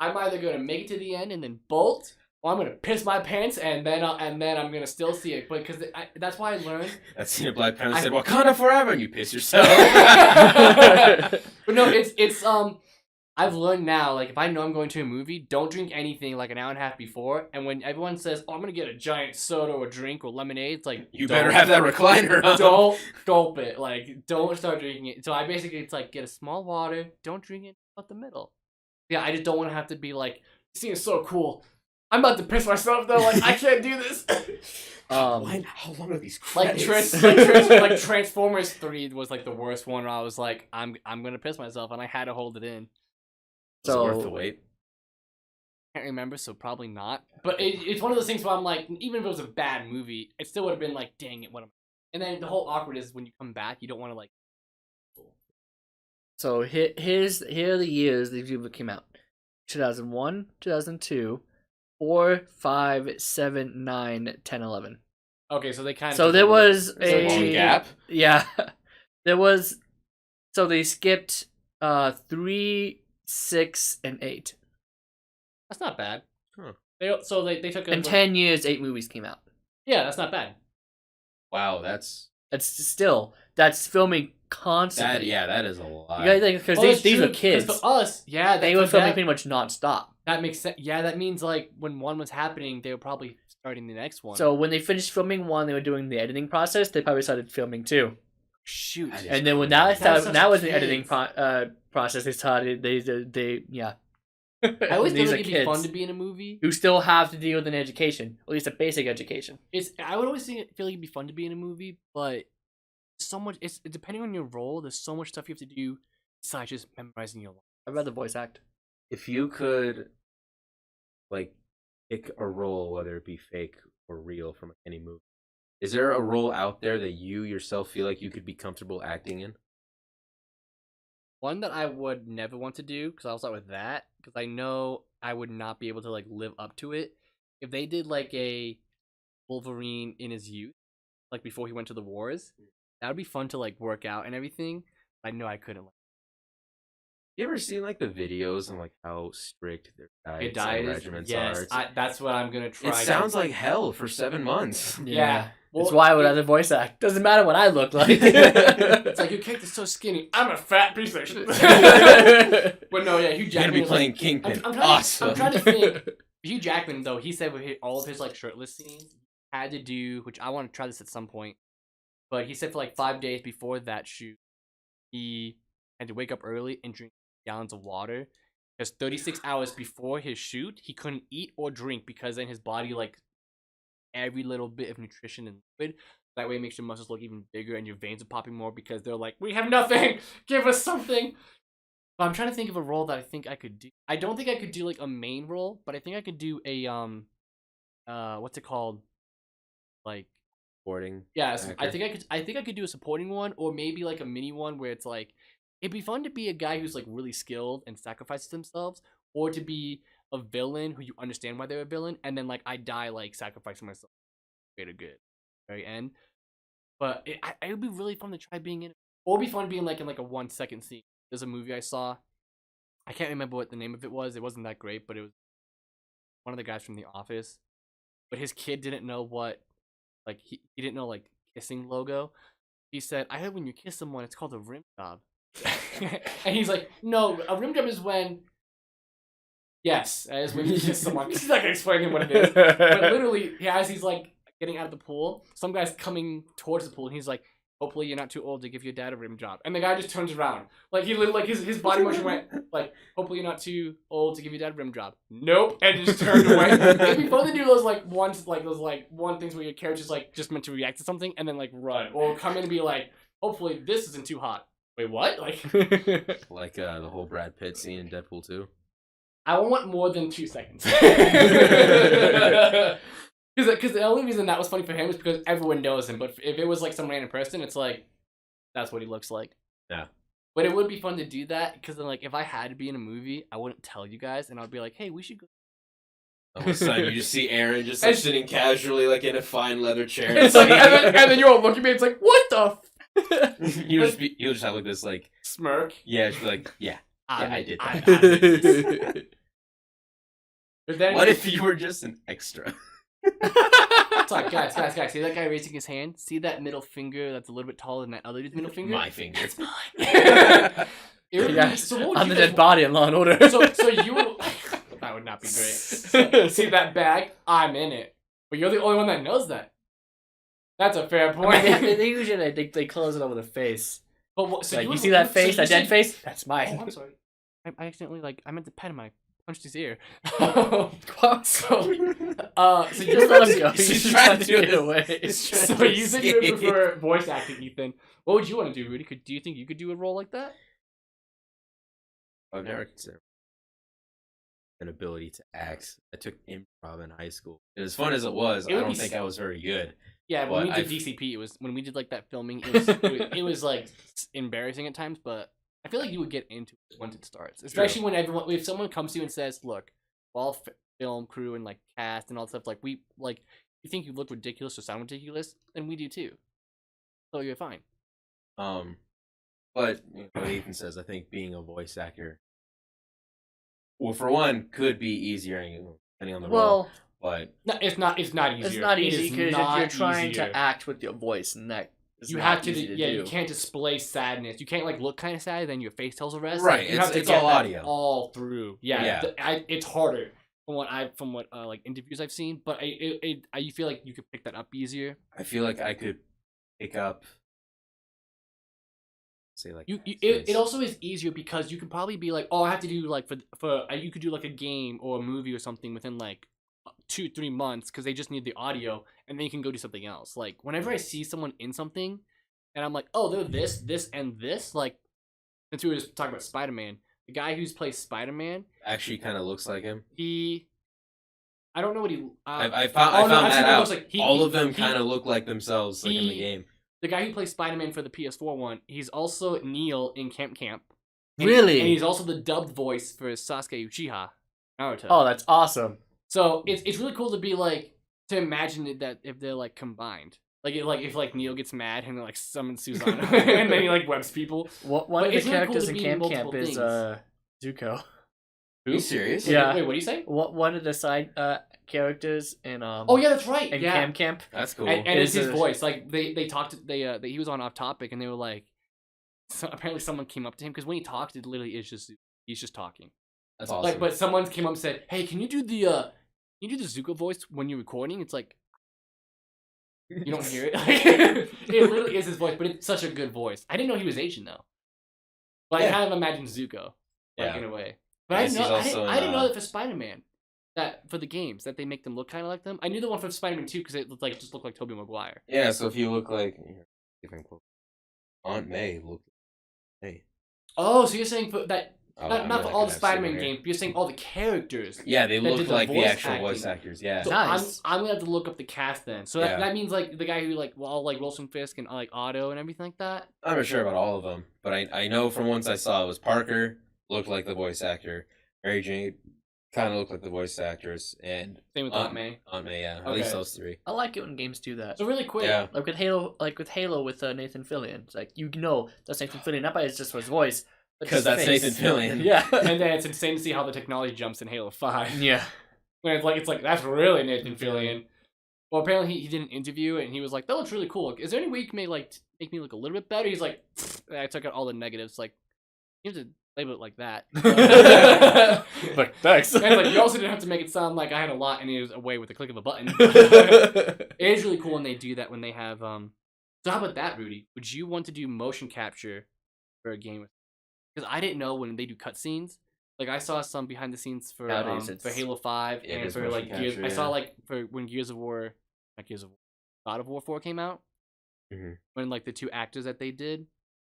I'm either gonna make it to the end and then bolt, or I'm gonna piss my pants and then I'm gonna still see it. But because that's why I learned. That scene of Black Panther said Wakanda forever, and you piss yourself. But no, it's I've learned now, like if I know I'm going to a movie, don't drink anything like an hour and a half before. And when everyone says, "Oh, I'm gonna get a giant soda or drink or lemonade," it's like You better have that recliner on. Don't gulp it. Like don't start drinking it. So I basically it's like get a small water, don't drink it about the middle. Yeah, I just don't want to have to be like, this scene is so cool. I'm about to piss myself though. Like I can't do this. How long are these Like, credits? like Transformers 3 was like the worst one where I was like, I'm gonna piss myself and I had to hold it in. Was it So- worth the wait? Can't remember, so probably not. But it's one of those things where I'm like, even if it was a bad movie, it still would have been like, dang it, what am And then the whole awkward is when you come back, you don't want to like. So here are the years these people came out: 2001, 2002, 4, 5, 7, 9, 10, 11. Okay, so they kind of. So there was a long gap. Yeah, there was. So they skipped 3, 6, and 8. That's not bad. Huh. They took a. In 10 years, 8 movies came out. Yeah, that's not bad. Wow, that's That's filming constantly. that is a lot. You gotta think, because Oh, that's these true, were kids. 'cause for us, yeah, They were filming pretty much nonstop. That makes sense. Yeah, that means like when one was happening, they were probably starting the next one. So when they finished filming one, they were doing the editing process. They probably started filming two. shoot. That is And then when crazy. that was the kids. editing process, they started. They yeah. I always These thought are it'd be kids fun to be in a movie. who still have to deal with an education, at least a basic education. I would always feel like it'd be fun to be in a movie, but so much. It's depending on your role. There's so much stuff you have to do besides just memorizing your lines. I'd rather voice act. If you could, like, pick a role, whether it be fake or real, from any movie, is there a role out there that you yourself feel like you could be comfortable acting in? One that I would never want to do, because I'll start with that, because I know I would not be able to like live up to it. If they did like a Wolverine in his youth, like before he went to the wars, that would be fun to like work out and everything. I know I couldn't. You ever seen like the videos and like how strict their diets and regimens yes, are? that's what I'm gonna try. It sounds like hell for 7 months. Yeah. That's Well, why I would rather voice act. Doesn't matter what I look like. it's like your character's so skinny. I'm a fat piece of shit. But no, yeah, Hugh You're gonna Jackman be was, playing like, Kingpin. I'm trying, Awesome. I'm trying to think. Hugh Jackman though, he said with all of his like shirtless scenes, he had to do, which I want to try this at some point. But he said for like 5 days before that shoot, he had to wake up early and drink gallons of water. Because 36 hours before his shoot, he couldn't eat or drink because then his body like every little bit of nutrition and liquid. That way it makes your muscles look even bigger and your veins are popping more because they're like, we have nothing! Give us something! But I'm trying to think of a role that I think I could do. I don't think I could do like a main role, but I think I could do a what's it called? Like Supporting. yeah, so I actor. think I could do a supporting one or maybe like a mini one where it's like it'd be fun to be a guy who's like really skilled and sacrifices themselves, or to be a villain who you understand why they're a villain, and then like I die like sacrificing myself greater good, very end. But it would be really fun to try being in, or it'd be fun being like in like a 1 second scene. There's a movie I saw. I can't remember what the name of it was. It wasn't that great, but it was one of the guys from The Office. But his kid didn't know what, like he didn't know like kissing logo. He said, "I heard when you kiss someone, it's called a rim job." And he's like, "No, a rim job is when." Yes, that is when you kiss someone. He's not gonna explain to him what it is. But literally, as he's like getting out of the pool, some guy's coming towards the pool, and he's like, "Hopefully, you're not too old to give your dad a rim job." And the guy just turns around, like he literally, like his body motion went like, "Hopefully, you're not too old to give your dad a rim job." Nope, and just turned away. It'd be fun to do those like one things where your character's like just meant to react to something and then like run, or come in and be like, "Hopefully, this isn't too hot." Wait, what? Like, Like the whole Brad Pitt scene in Deadpool 2. I want more than 2 seconds. Because the only reason that was funny for him is because everyone knows him. But if it was like some random person, it's like, that's what he looks like. Yeah. But it would be fun to do that because then, like, if I had to be in a movie, I wouldn't tell you guys, and I'd be like, "Hey, we should go." All of a sudden, you just see Aaron just like, sitting casually, like in a fine leather chair. It's like, and then you all look at me. It's like, what the? You'll just have like this like Smirk. yeah, just be like yeah. I did that. that. But then, What if you were just an extra? It's like, guys, see that guy raising his hand? See that middle finger that's a little bit taller than that other dude's middle finger? My finger. That's mine. Yes, So what would I'm you the guys dead body in Law and Order. So you would... That would not be great. See that bag? I'm in it. But you're the only one that knows that. That's a fair I point. mean, they usually they close it over the face. But what, so Like, you would- see that so face, you that dead said- face? That's Oh, mine. I'm sorry. I accidentally, like, I meant to pet him. I punched his ear. What? So you Just let him go. He's He's trying trying to to do get his- away. he's trying So to you said you would escape. prefer voice acting, Ethan. What would you want to do, Rudy? Do you think you could do a role like that? I've never considered. an ability to act. I took improv in high school. As fun as it was, It I would don't be think I was very good. Yeah, when But we did DCP, it was when we did like that filming. It was like embarrassing at times, but I feel like you would get into it once it starts, especially when if someone comes to you and says, "Look, all film crew and like cast and all that stuff, like we like you think you look ridiculous or sound ridiculous, then we do too, so you're fine." But what Ethan says, I think being a voice actor, well, for one, could be easier depending on the role. Well, But No, it's not. It's not easier. it's not It easy is because not you're trying easier. to act with your voice, and that is You not have to, easy to yeah. do. You can't display sadness. You can't like look kind of sad, then your face tells the rest. Right, Like, you it's- have to it's get all that audio. all through. Yeah, Yeah. it's harder from what like interviews I've seen, but I feel like you could pick that up easier. I feel like I could pick up, say like It also is easier because you could probably be like, oh, I have to do like you could do like a game or a movie or something within like 2-3 months because they just need the audio, and then you can go do something else. Like whenever I see someone in something, and I'm like, oh, they're this, and this. Like since we were just talking about Spider-Man, the guy who's plays Spider-Man, actually kind of looks like him. I don't know what he. I found I've that seen what it out. looks like. All of them kind of look like themselves, like in the he- game. The guy who plays Spider-Man for the PS4 one, he's also Neil in Camp. And Really? and he's also the dubbed voice for Sasuke Uchiha, Naruto. Oh, that's awesome. So it's really cool to be like to imagine that if they're like combined, if like Neil gets mad and like summons Susanna and then he like webs people. One But of the it's really cool characters to in be Camp multiple is things. Zuko. Are you serious? Yeah. Wait, what do you say? One of the side characters in Oh yeah, that's right. in Yeah. Camp. That's cool. And it's Is his a- voice. Like they talked. He was on Off Topic and they were like, so apparently someone came up to him because when he talks, it literally is just he's just talking. That's awesome. Like, but someone came up and said, "Hey, can you do the Zuko voice when you're recording?" It's like you don't hear it. It literally is his voice, but it's such a good voice. I didn't know he was Asian though. But I kind of imagine Zuko, like Yeah. in a way. But Yes, he's also I didn't in, know that for Spider-Man, that for the games that they make them look kind of like them. I knew the one for Spider-Man 2 because it just looked like Tobey Maguire. Yeah, so if you look like Aunt May looked like May. Oh, so you're saying for that? Oh, Not, I not mean, for I all could the have Spider-Man silver hair. games, but you're saying all the characters. Yeah, they that look did the like the voice actual acting. voice actors. Yeah. So Nice. I'm gonna have to look up the cast then. So Yeah. that means like the guy who like Wilson Fisk and like Otto and everything like that. I'm not sure about all of them, but I know from once I saw it was Parker looked like the voice actor, Mary Jane kind of looked like the voice actress, and Same with Aunt May. Aunt May, yeah, at Okay. least those three. I like it when games do that. So really quick, Yeah. Like with Halo with Nathan Fillion. It's like that's Nathan Fillion, not by just his voice, but Because his that's face. Nathan Fillion. Yeah. and then it's insane to see how the technology jumps in Halo 5. Yeah. When it's like that's really Nathan Fillion. Well, apparently he did an interview and he was like, "That looks really cool. Is there any way you can make me look a little bit better?" He's like, "I took out all the negatives. Like, you have to label it like that." Like, thanks. And like, you also didn't have to make it sound like I had a lot and it was away with the click of a button. It is really cool when they do that when they have So how about that, Rudy? Would you want to do motion capture for a game? Because I didn't know when they do cutscenes. Like I saw some behind the scenes for Nowadays, for it's- Halo 5 Yeah, it and is for motion like Gears. capture, I saw yeah. like for when God of War 4 came out. Mhm. When like the two actors that they did,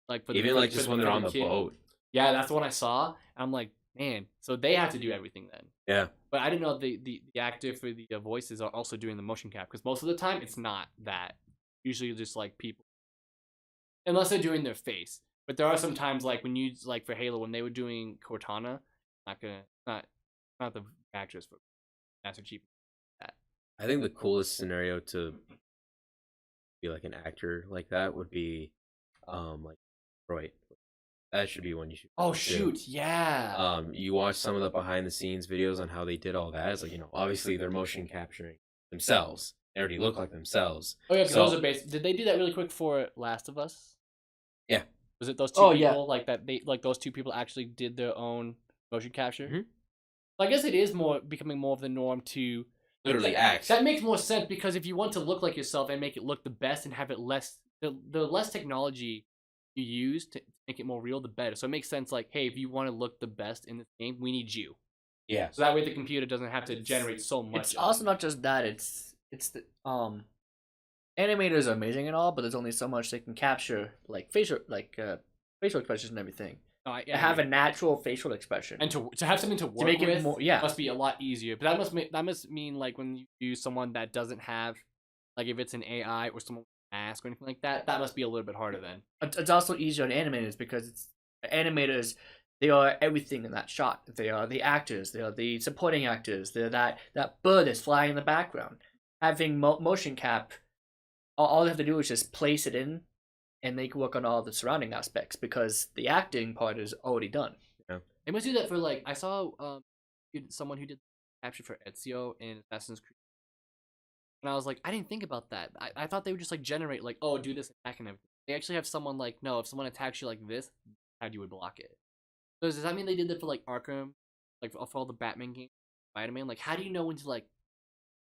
like for Even for like for just when they're for on the kid. boat. Yeah, that's the one I saw. I'm like, man, so they have to do everything then. Yeah. But I didn't know the actor for the voices are also doing the motion cap because most of the time it's not that. Usually just like people, unless they're doing their face. But there are some times like when you like for Halo when they were doing Cortana, not the actress, but Master Chief. I think the coolest scenario to be like an actor like that would be, like Detroit. That should be one you should. Oh do. shoot, yeah. You watch some of the behind the scenes videos on how they did all that. It's like, obviously they're motion capturing themselves. They already look like themselves. Oh yeah, 'cause so- those are based. Did they do that really quick for Last of Us? Yeah. Was it those two Oh, people yeah. like that? They like those two people actually did their own motion capture. Mhm. I guess it is becoming more of the norm to Literally act. That makes more sense because if you want to look like yourself and make it look the best and have it the less technology you use to make it more real, the better. So it makes sense. Like, hey, if you want to look the best in this game, we need you. Yeah. So that way the computer doesn't have to generate so much. It's also not just that. It's the animators are amazing and all, but there's only so much they can capture, like facial expressions and everything. to have a natural facial expression. and to have something to work make it with more- yeah. must be a lot easier. But that must mean like when you use someone that doesn't have, like if it's an AI or someone with a mask or anything like that, that must be a little bit harder then. It's also easier on animators because animators, they are everything in that shot. They are the actors. They are the supporting actors. They're that bird that's flying in the background. Having motion cap, all they have to do is just place it in, and they can work on all the surrounding aspects because the acting part is already done. They must do that for like I saw someone who did capture for Ezio in Assassin's Creed, and I was like, I didn't think about that. I thought they would just like generate like, oh, do this attack and everything. They actually have someone like, no, if someone attacks you like this, how you would block it. So does that mean they did that for like Arkham, like for all the Batman games, Spider-Man? Like, how do you know when to like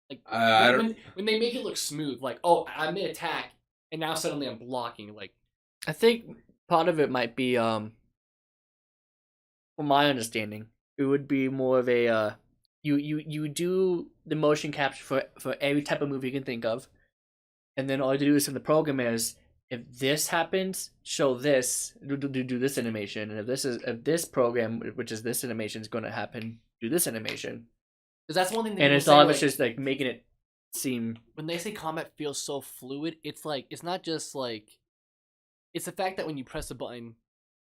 when they make it look smooth? Like, oh, I made attack, and now suddenly I'm blocking. Like, I think part of it might be, from my understanding, it would be more of a you do the motion capture for every type of movie you can think of, and then all you do is in the program is if this happens, show this, do this animation, and if this program, which is this animation, is going to happen, do this animation. because that's one thing. And it's all of it's just like making it seem. When they say combat feels so fluid, it's like it's not just like it's the fact that when you press a button,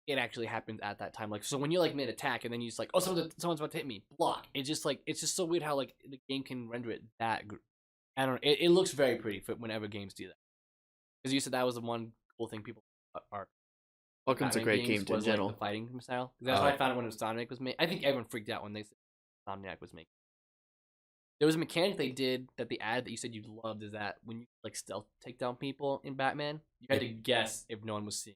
it actually happens at that time. Like so, when you're like mid attack and then you just like, oh, someone's about to hit me, block. It's just like it's just so weird how like the game can render it that. I don't know. It looks very pretty for whenever games do that. Because you said that was the one cool thing people are. Arkham's a great game in was, general. Like, the fighting style. 'Cause that's what I found out when Sonic was made. I think everyone freaked out when they said Insomniac was making. There was a mechanic they did that the ad that you said you loved is that when you like stealth take down people in Batman, you had to guess if no one was seeing.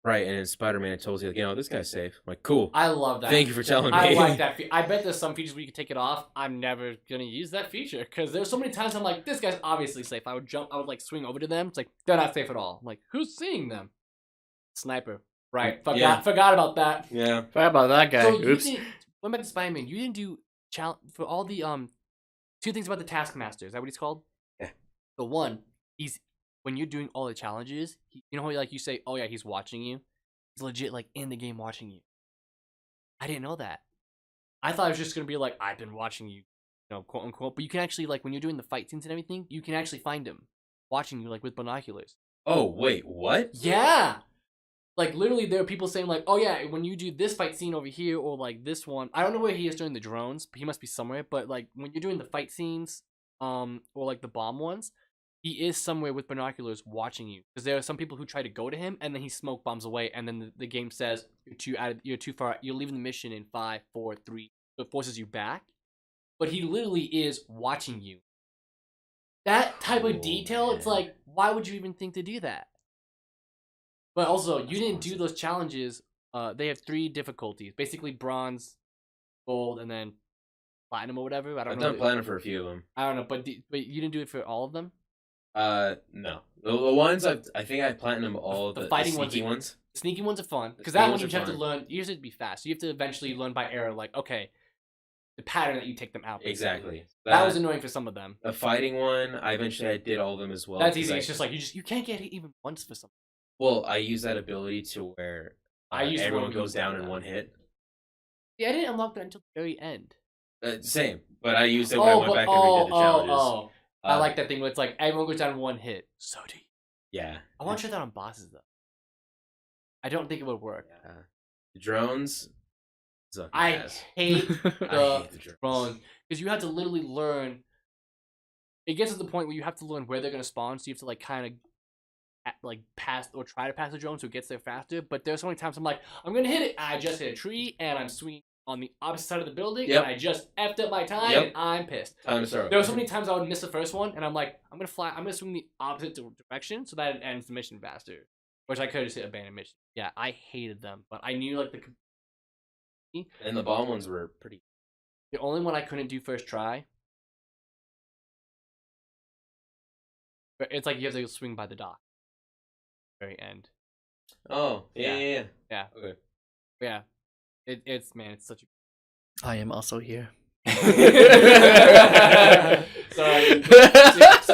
Right, and in Spider-Man, it tells you, like, this guy's safe. I'm like, cool. I love that. Thank you for telling me. I like that. I bet there's some features where you can take it off. I'm never gonna use that feature because there's so many times I'm like, this guy's obviously safe. I would like swing over to them. It's like they're not safe at all. I'm like, who's seeing them? Sniper. Right. Forgot about that. Yeah. Forgot about that guy. So Oops. Going back to Spider-Man, you didn't do for all the two things about the Taskmaster. Is that what he's called? Yeah. The one, when you're doing all the challenges, you know how like you say, oh yeah, he's watching you. He's legit like in the game watching you. I didn't know that. I thought it was just gonna be like I've been watching you, quote unquote. But you can actually like when you're doing the fight scenes and everything, you can actually find him watching you like with binoculars. Oh wait, what? Yeah. Like literally, there are people saying like, "Oh yeah, when you do this fight scene over here, or like this one, I don't know where he is during the drones, but he must be somewhere. But like when you're doing the fight scenes, or like the bomb ones, he is somewhere with binoculars watching you. Because there are some people who try to go to him, and then he smoke bombs away, and then the game says you're too far. You're leaving the mission in 5, 4, 3. So it forces you back. But he literally is watching you. That type of detail, it's like, why would you even think to do that? But also, you didn't do those challenges. They have 3 difficulties. Basically, bronze, gold, and then platinum or whatever. I don't know. I've done platinum for a few of them. I don't know, but you didn't do it for all of them? No. The ones I think I platinum all The the fighting sneaky ones. The sneaky ones are fun. Because The that sneaky one you ones are have to fun. learn. You have to be fast. You have to eventually learn by error, like, okay, the pattern that you take them out. basically. Exactly. That was annoying for some of them. The fighting one. I did all of them as well. That's 'cause easy. I- It's just like, you can't get hit even once for something. Well, I use that ability to where I used everyone one goes down in that. one hit. Yeah, I didn't unlock that until the very end. Same, but I used it when I went back and redid the challenges. I like that thing where it's like everyone goes down in one hit. So deep. Yeah. I want to try that on bosses though. I don't think it would work. The drones. suck I ass. hate I the hate the drones because you have to literally learn. It gets to the point where you have to learn where they're gonna spawn, so you have to like kind of like pass or try to pass the drone so it gets there faster. But there's so many times I'm like, I'm gonna hit it. I just hit a tree and I'm swinging on the opposite side of the building, Yep. and I just effed up my time, Yep. and I'm pissed. Time to start. There were so many times I would miss the first one, and I'm like, I'm gonna swing the opposite direction so that it ends the mission faster. Which I could have just hit abandoned mission. Yeah, I hated them, but I knew like And the bomb ones were pretty. the only one I couldn't do first try. But it's like you have to swing by the dock. Very end. Oh yeah. Yeah. Okay. Yeah. It's such a I am also here. so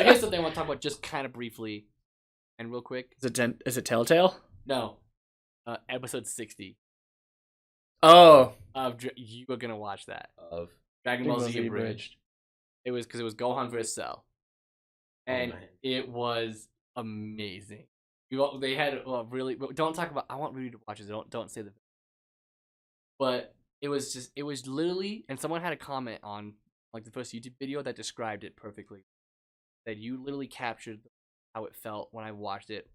here's something I want to talk about just kind of briefly and real quick. Is it Telltale? No. Episode 60. Oh, You were gonna watch that. Of Dragon Ball Z Abridged. It was because it was Gohan versus Cell, and man. it was amazing. They had really. Don't talk about. I want Rudy to watch it. Don't say the. But it was literally, and someone had a comment on like the first YouTube video that described it perfectly. That you literally captured how it felt when I watched it.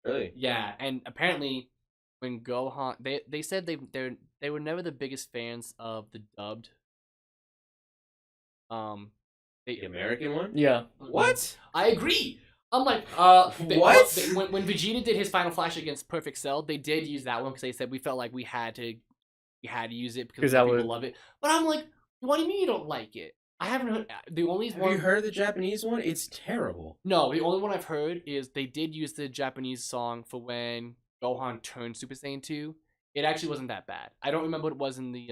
really? Yeah, and apparently when Gohan, they said they were never the biggest fans of the dubbed. The American one? yeah. What? I agree. I'm like, What? When Vegeta did his Final Flash against Perfect Cell, they did use that one because they said we felt like we had to use it because people love it. But I'm like, what do you mean you don't like it? I haven't heard the only Have one. you heard the Japanese one? It's terrible. No, the only one I've heard is they did use the Japanese song for when Gohan turned Super Saiyan 2. It actually wasn't that bad. I don't remember what it was in the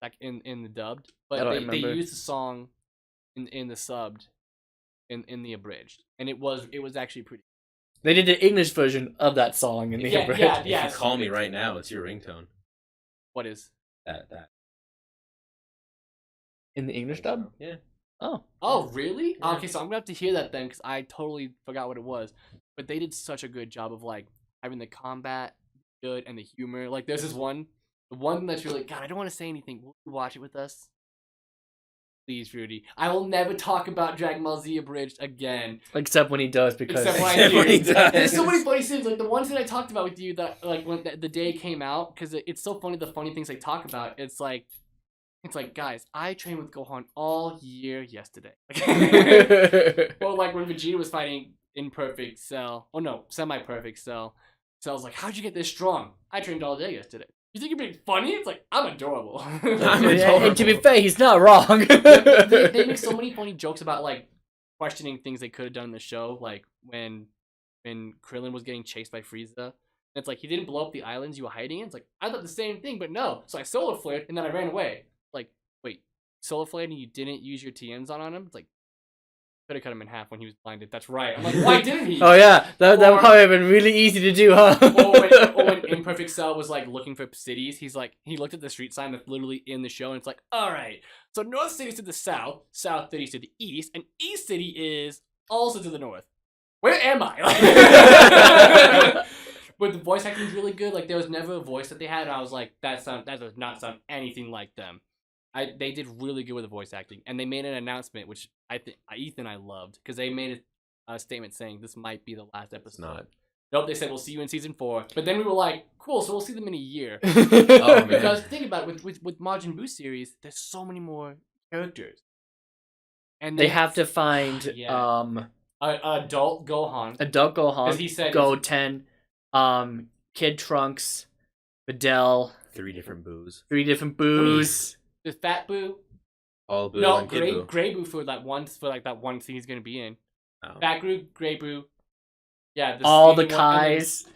like in the dubbed, but they used the song in the subbed in the abridged, and it was actually pretty. They did the English version of that song in the abridged. Yeah. If you call me right now, it's your ringtone. What is? That. In the English dub? Yeah. Oh, really? Yeah. Okay, so I'm gonna have to hear that then, because I totally forgot what it was. But they did such a good job of like having the combat good and the humor. Like there's the one that's really, God, I don't want to say anything. Will you watch it with us? Please, Rudy. I will never talk about Dragon Ball Z Abridged again. except when he does, because Except when Except when he does. There's so many funny scenes, like the ones that I talked about with you that like when the day came out, because it's so funny the funny things they talk about. It's like, guys, I trained with Gohan all year yesterday. Well, like when Vegeta was fighting Imperfect Cell, oh no, Semi-Perfect Cell. Cell's like, how'd you get this strong? I trained all day yesterday. You think you're being funny? It's like, I'm adorable. and to be fair, he's not wrong. They make so many funny jokes about like questioning things they could have done in the show, like when Krillin was getting chased by Frieza. And it's like, he didn't blow up the islands you were hiding in. It's like, I thought the same thing, but no. So I solar flared and then I ran away. Like, wait, solar flared and you didn't use your TNs on him? It's like, could have cut him in half when he was blinded. That's right. I'm like, why didn't he? Oh yeah, that would probably have been really easy to do, huh? or when Imperfect Cell was like looking for cities, he's like, he looked at the street sign that's literally in the show, and it's like, all right, so North City's to the south, South City's to the east, and East City is also to the north. Where am I? But the voice acting is really good. Like there was never a voice that they had, and I was like, that does not sound anything like them. They did really good with the voice acting, and they made an announcement, which I think Ethan I loved, because they made a statement saying this might be the last episode. It's not. Nope, they said we'll see you in season 4. But then we were like, cool, so we'll see them in a year. Oh, man. Because think about it, with Majin Buu series, there's so many more characters, and They have to find Yeah. Adult Gohan. adult Gohan, 'Cause he said- Goten, Kid Trunks, Videl, 3 different boos. 3 different boos. The Fat Buu. All boo No, and kid boo. Gray Buu for that one scene he's gonna be in. Oh. Fat Buu, Gray Buu. Yeah, All the skinny one, and then- Kais.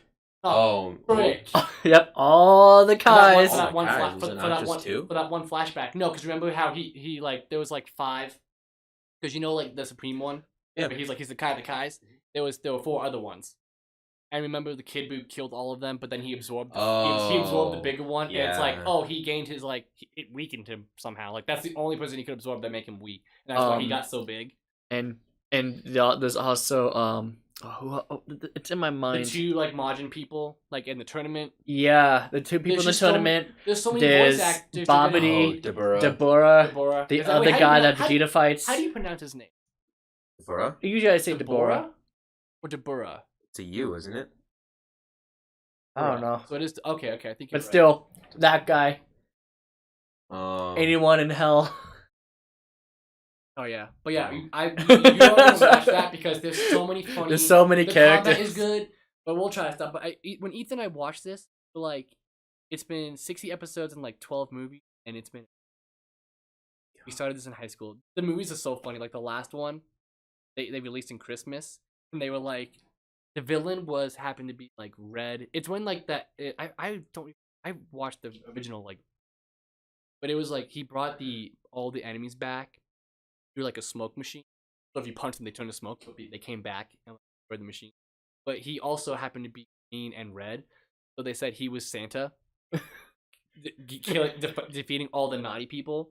Oh. frick. Yep, all the For that Kais. one, for that one, Guys, fla- was for, it for not that just one, 2? for that one flashback. No, because remember how he like there was like 5, because you know like the Supreme one. Yeah. Where he's the Kai of the Kais. There were 4 other ones. And remember the Kid Buu killed all of them, but then he absorbed. He absorbed the bigger one. And it's like, yeah. oh, he gained his it weakened him somehow. Like that's the only person he could absorb that make him weak. And that's why he got so big. And there's also it's in my The mind. 2 like Majin people like in the tournament. Yeah, the 2 people in the just so- tournament. There's so many There's voice actors. Bobbity, Deborah. Deborah, the Is that- other wait, how do guy you- that how- Vegeta fights. How do you pronounce his name? Deborah? Usually I say Deborah. Or Deborah? It's a U, isn't it? I don't know. So it is okay. I think. You're But still, that guy. Anyone in hell. Oh yeah, but yeah, you don't want to watch that because there's so many funny. There's so many the characters. combat is good, but we'll try to stop. But when Ethan and I watched this, like, it's been 60 episodes and like 12 movies, and it's been. We started this in high school. The movies are so funny. Like the last one, they released in Christmas, and they were like, the villain happened to be like red. It's when like that. I watched the original like, but it was like he brought all the enemies back through like a smoke machine. So if you punch them, they turn to smoke. But they came back and like, the machine. But he also happened to be green and red. So they said he was Santa, defeating all the naughty people.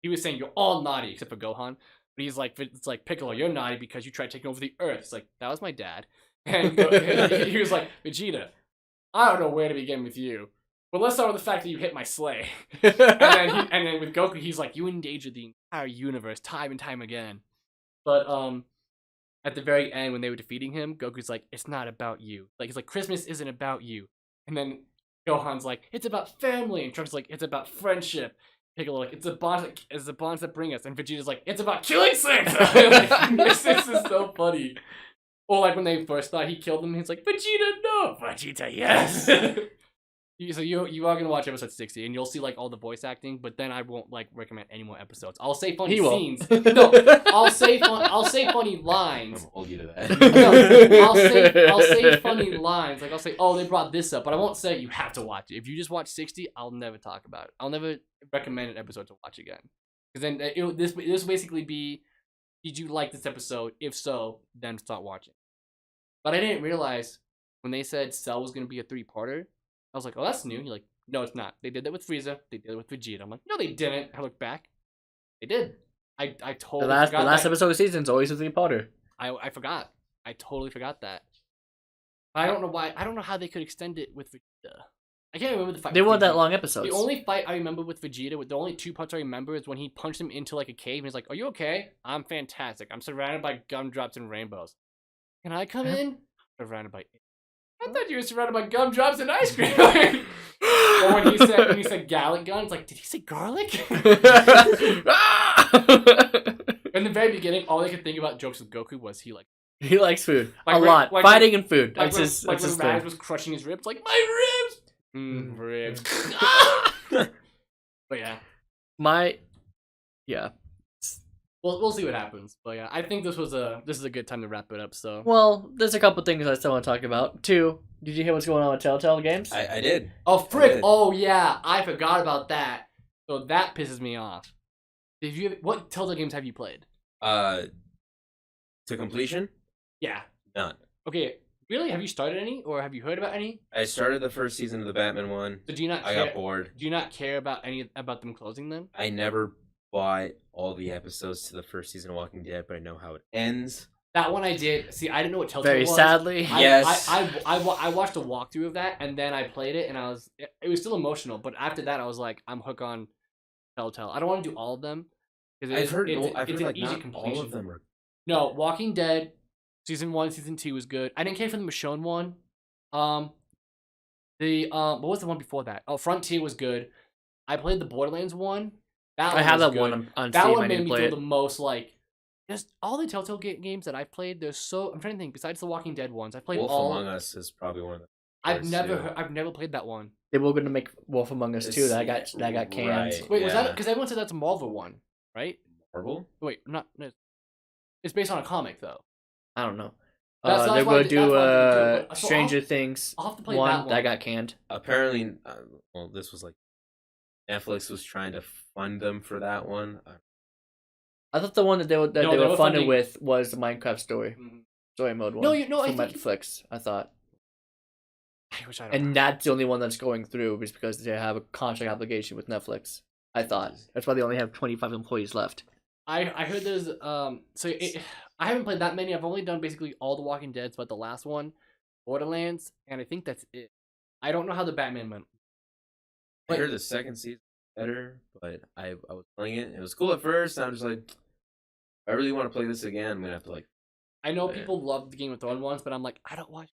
He was saying you're all naughty except for Gohan. But he's like, it's like, Piccolo, you're naughty because you tried taking over the Earth. It's like, that was my dad. And he was like, Vegeta, I don't know where to begin with you. But let's start with the fact that you hit my sleigh. and then with Goku, he's like, you endangered the entire universe time and time again. But at the very end, when they were defeating him, Goku's like, it's not about you. Like, he's like, Christmas isn't about you. And then Gohan's like, it's about family. And Trunks like, it's about friendship. Piccolo like, it's the bonds that bring us. And Vegeta's like, it's about killing Santa. Like, this is so funny. Or like when they first thought he killed them, he's like, Vegeta, no. Vegeta, yes. So you are gonna watch episode 60, and you'll see like all the voice acting, but then I won't like recommend any more episodes. I'll say funny scenes. No, I'll say funny lines. I'll hold you to that. No, I'll say funny lines. Like I'll say, oh, they brought this up, but I won't say you have to watch it. If you just watch 60, I'll never talk about it. I'll never recommend an episode to watch again. Because then this will basically be, did you like this episode? If so, then start watching. But I didn't realize when they said Cell was gonna be a 3-parter. I was like, oh, that's new. You're like, no, it's not. They did that with Frieza. They did it with Vegeta. I'm like, no, they didn't. I look back. They did. I totally forgot the last episode of the season is always a 3-parter. I forgot. I totally forgot that. I don't know why. I don't know how they could extend it with Vegeta. I can't remember the fight. They with weren't that Vegeta. long episodes. The only fight I remember with Vegeta, the only 2 parts I remember is when he punched him into like a cave and he's like, are you okay? I'm fantastic. I'm surrounded by gumdrops and rainbows. Can I come in? Surrounded by... I thought you were surrounded by gumdrops and ice cream. Or when he said garlic gun, it's like, did he say garlic? In the very beginning, all they could think about jokes with Goku was he likes food Like, a lot. like- Fighting and food. like That's when, his when Raz thing. was crushing his ribs, like my ribs, ribs. But yeah, Yeah. we'll see what happens. But yeah, I think this is a good time to wrap it up. So Well, there's a couple things I still want to talk about. 2, did you hear what's going on with Telltale Games? I did. oh frick, did. oh yeah, I forgot about that. So that pisses me off. What Telltale games have you played? To completion? Yeah. None. Okay, really? Have you started any, or have you heard about any? I started the first season of the Batman one. So do you not? I care, got bored. Do you not care about them closing them? I never bought all the episodes to the first season of Walking Dead, but I know how it ends. That one I did. See, I didn't know what Telltale Very was. sadly. Yes. I watched a walkthrough of that, and then I played it, and it was still emotional. But after that, I was like, I'm hooked on Telltale. I don't want to do all of them. I've heard it's like an easy not completion. all of them are. No, Walking Dead, season 1, season 2 was good. I didn't care for the Michonne one. What was the one before that? Oh, Frontier was good. I played the Borderlands one. That I have was that good. one on That Steam. one I made need to me play feel it. the most like. Just all the Telltale games that I've played, they're so. I'm trying to think. Besides the Walking Dead ones, I've played Wolf all. Among Us is probably one of the. I've first never, two. I've never played that one. They were going to make Wolf Among Us 2. That It's- got canned. right. Wait, was Yeah. that because everyone said that's a Marvel one, right? Marvel? Wait, not. No, it's based on a comic though. I don't know. That's They're why going I- to that's do why I didn't do it. So Stranger Things I'll have to play one that one. that got canned. Apparently, well, this was like Netflix was trying to fund them for that one. I thought the one that they were they were funded funding- with was the Minecraft Mhm. story mode one. No, I from think- Netflix. I thought, I wish I don't. and that's the only one that's going through, is because they have a contract obligation with Netflix. I thought that's why they only have 25 employees left. I heard there's I haven't played that many. I've only done basically all the Walking Deads, but the last one, Borderlands, and I think that's it. I don't know how the Batman went. I heard the second season was better, but I was playing it. It was cool at first. And I'm just like, if I really want to play this again, I'm gonna have to like. I know Yeah. people love the Game of Thrones ones, but I'm like, I don't watch.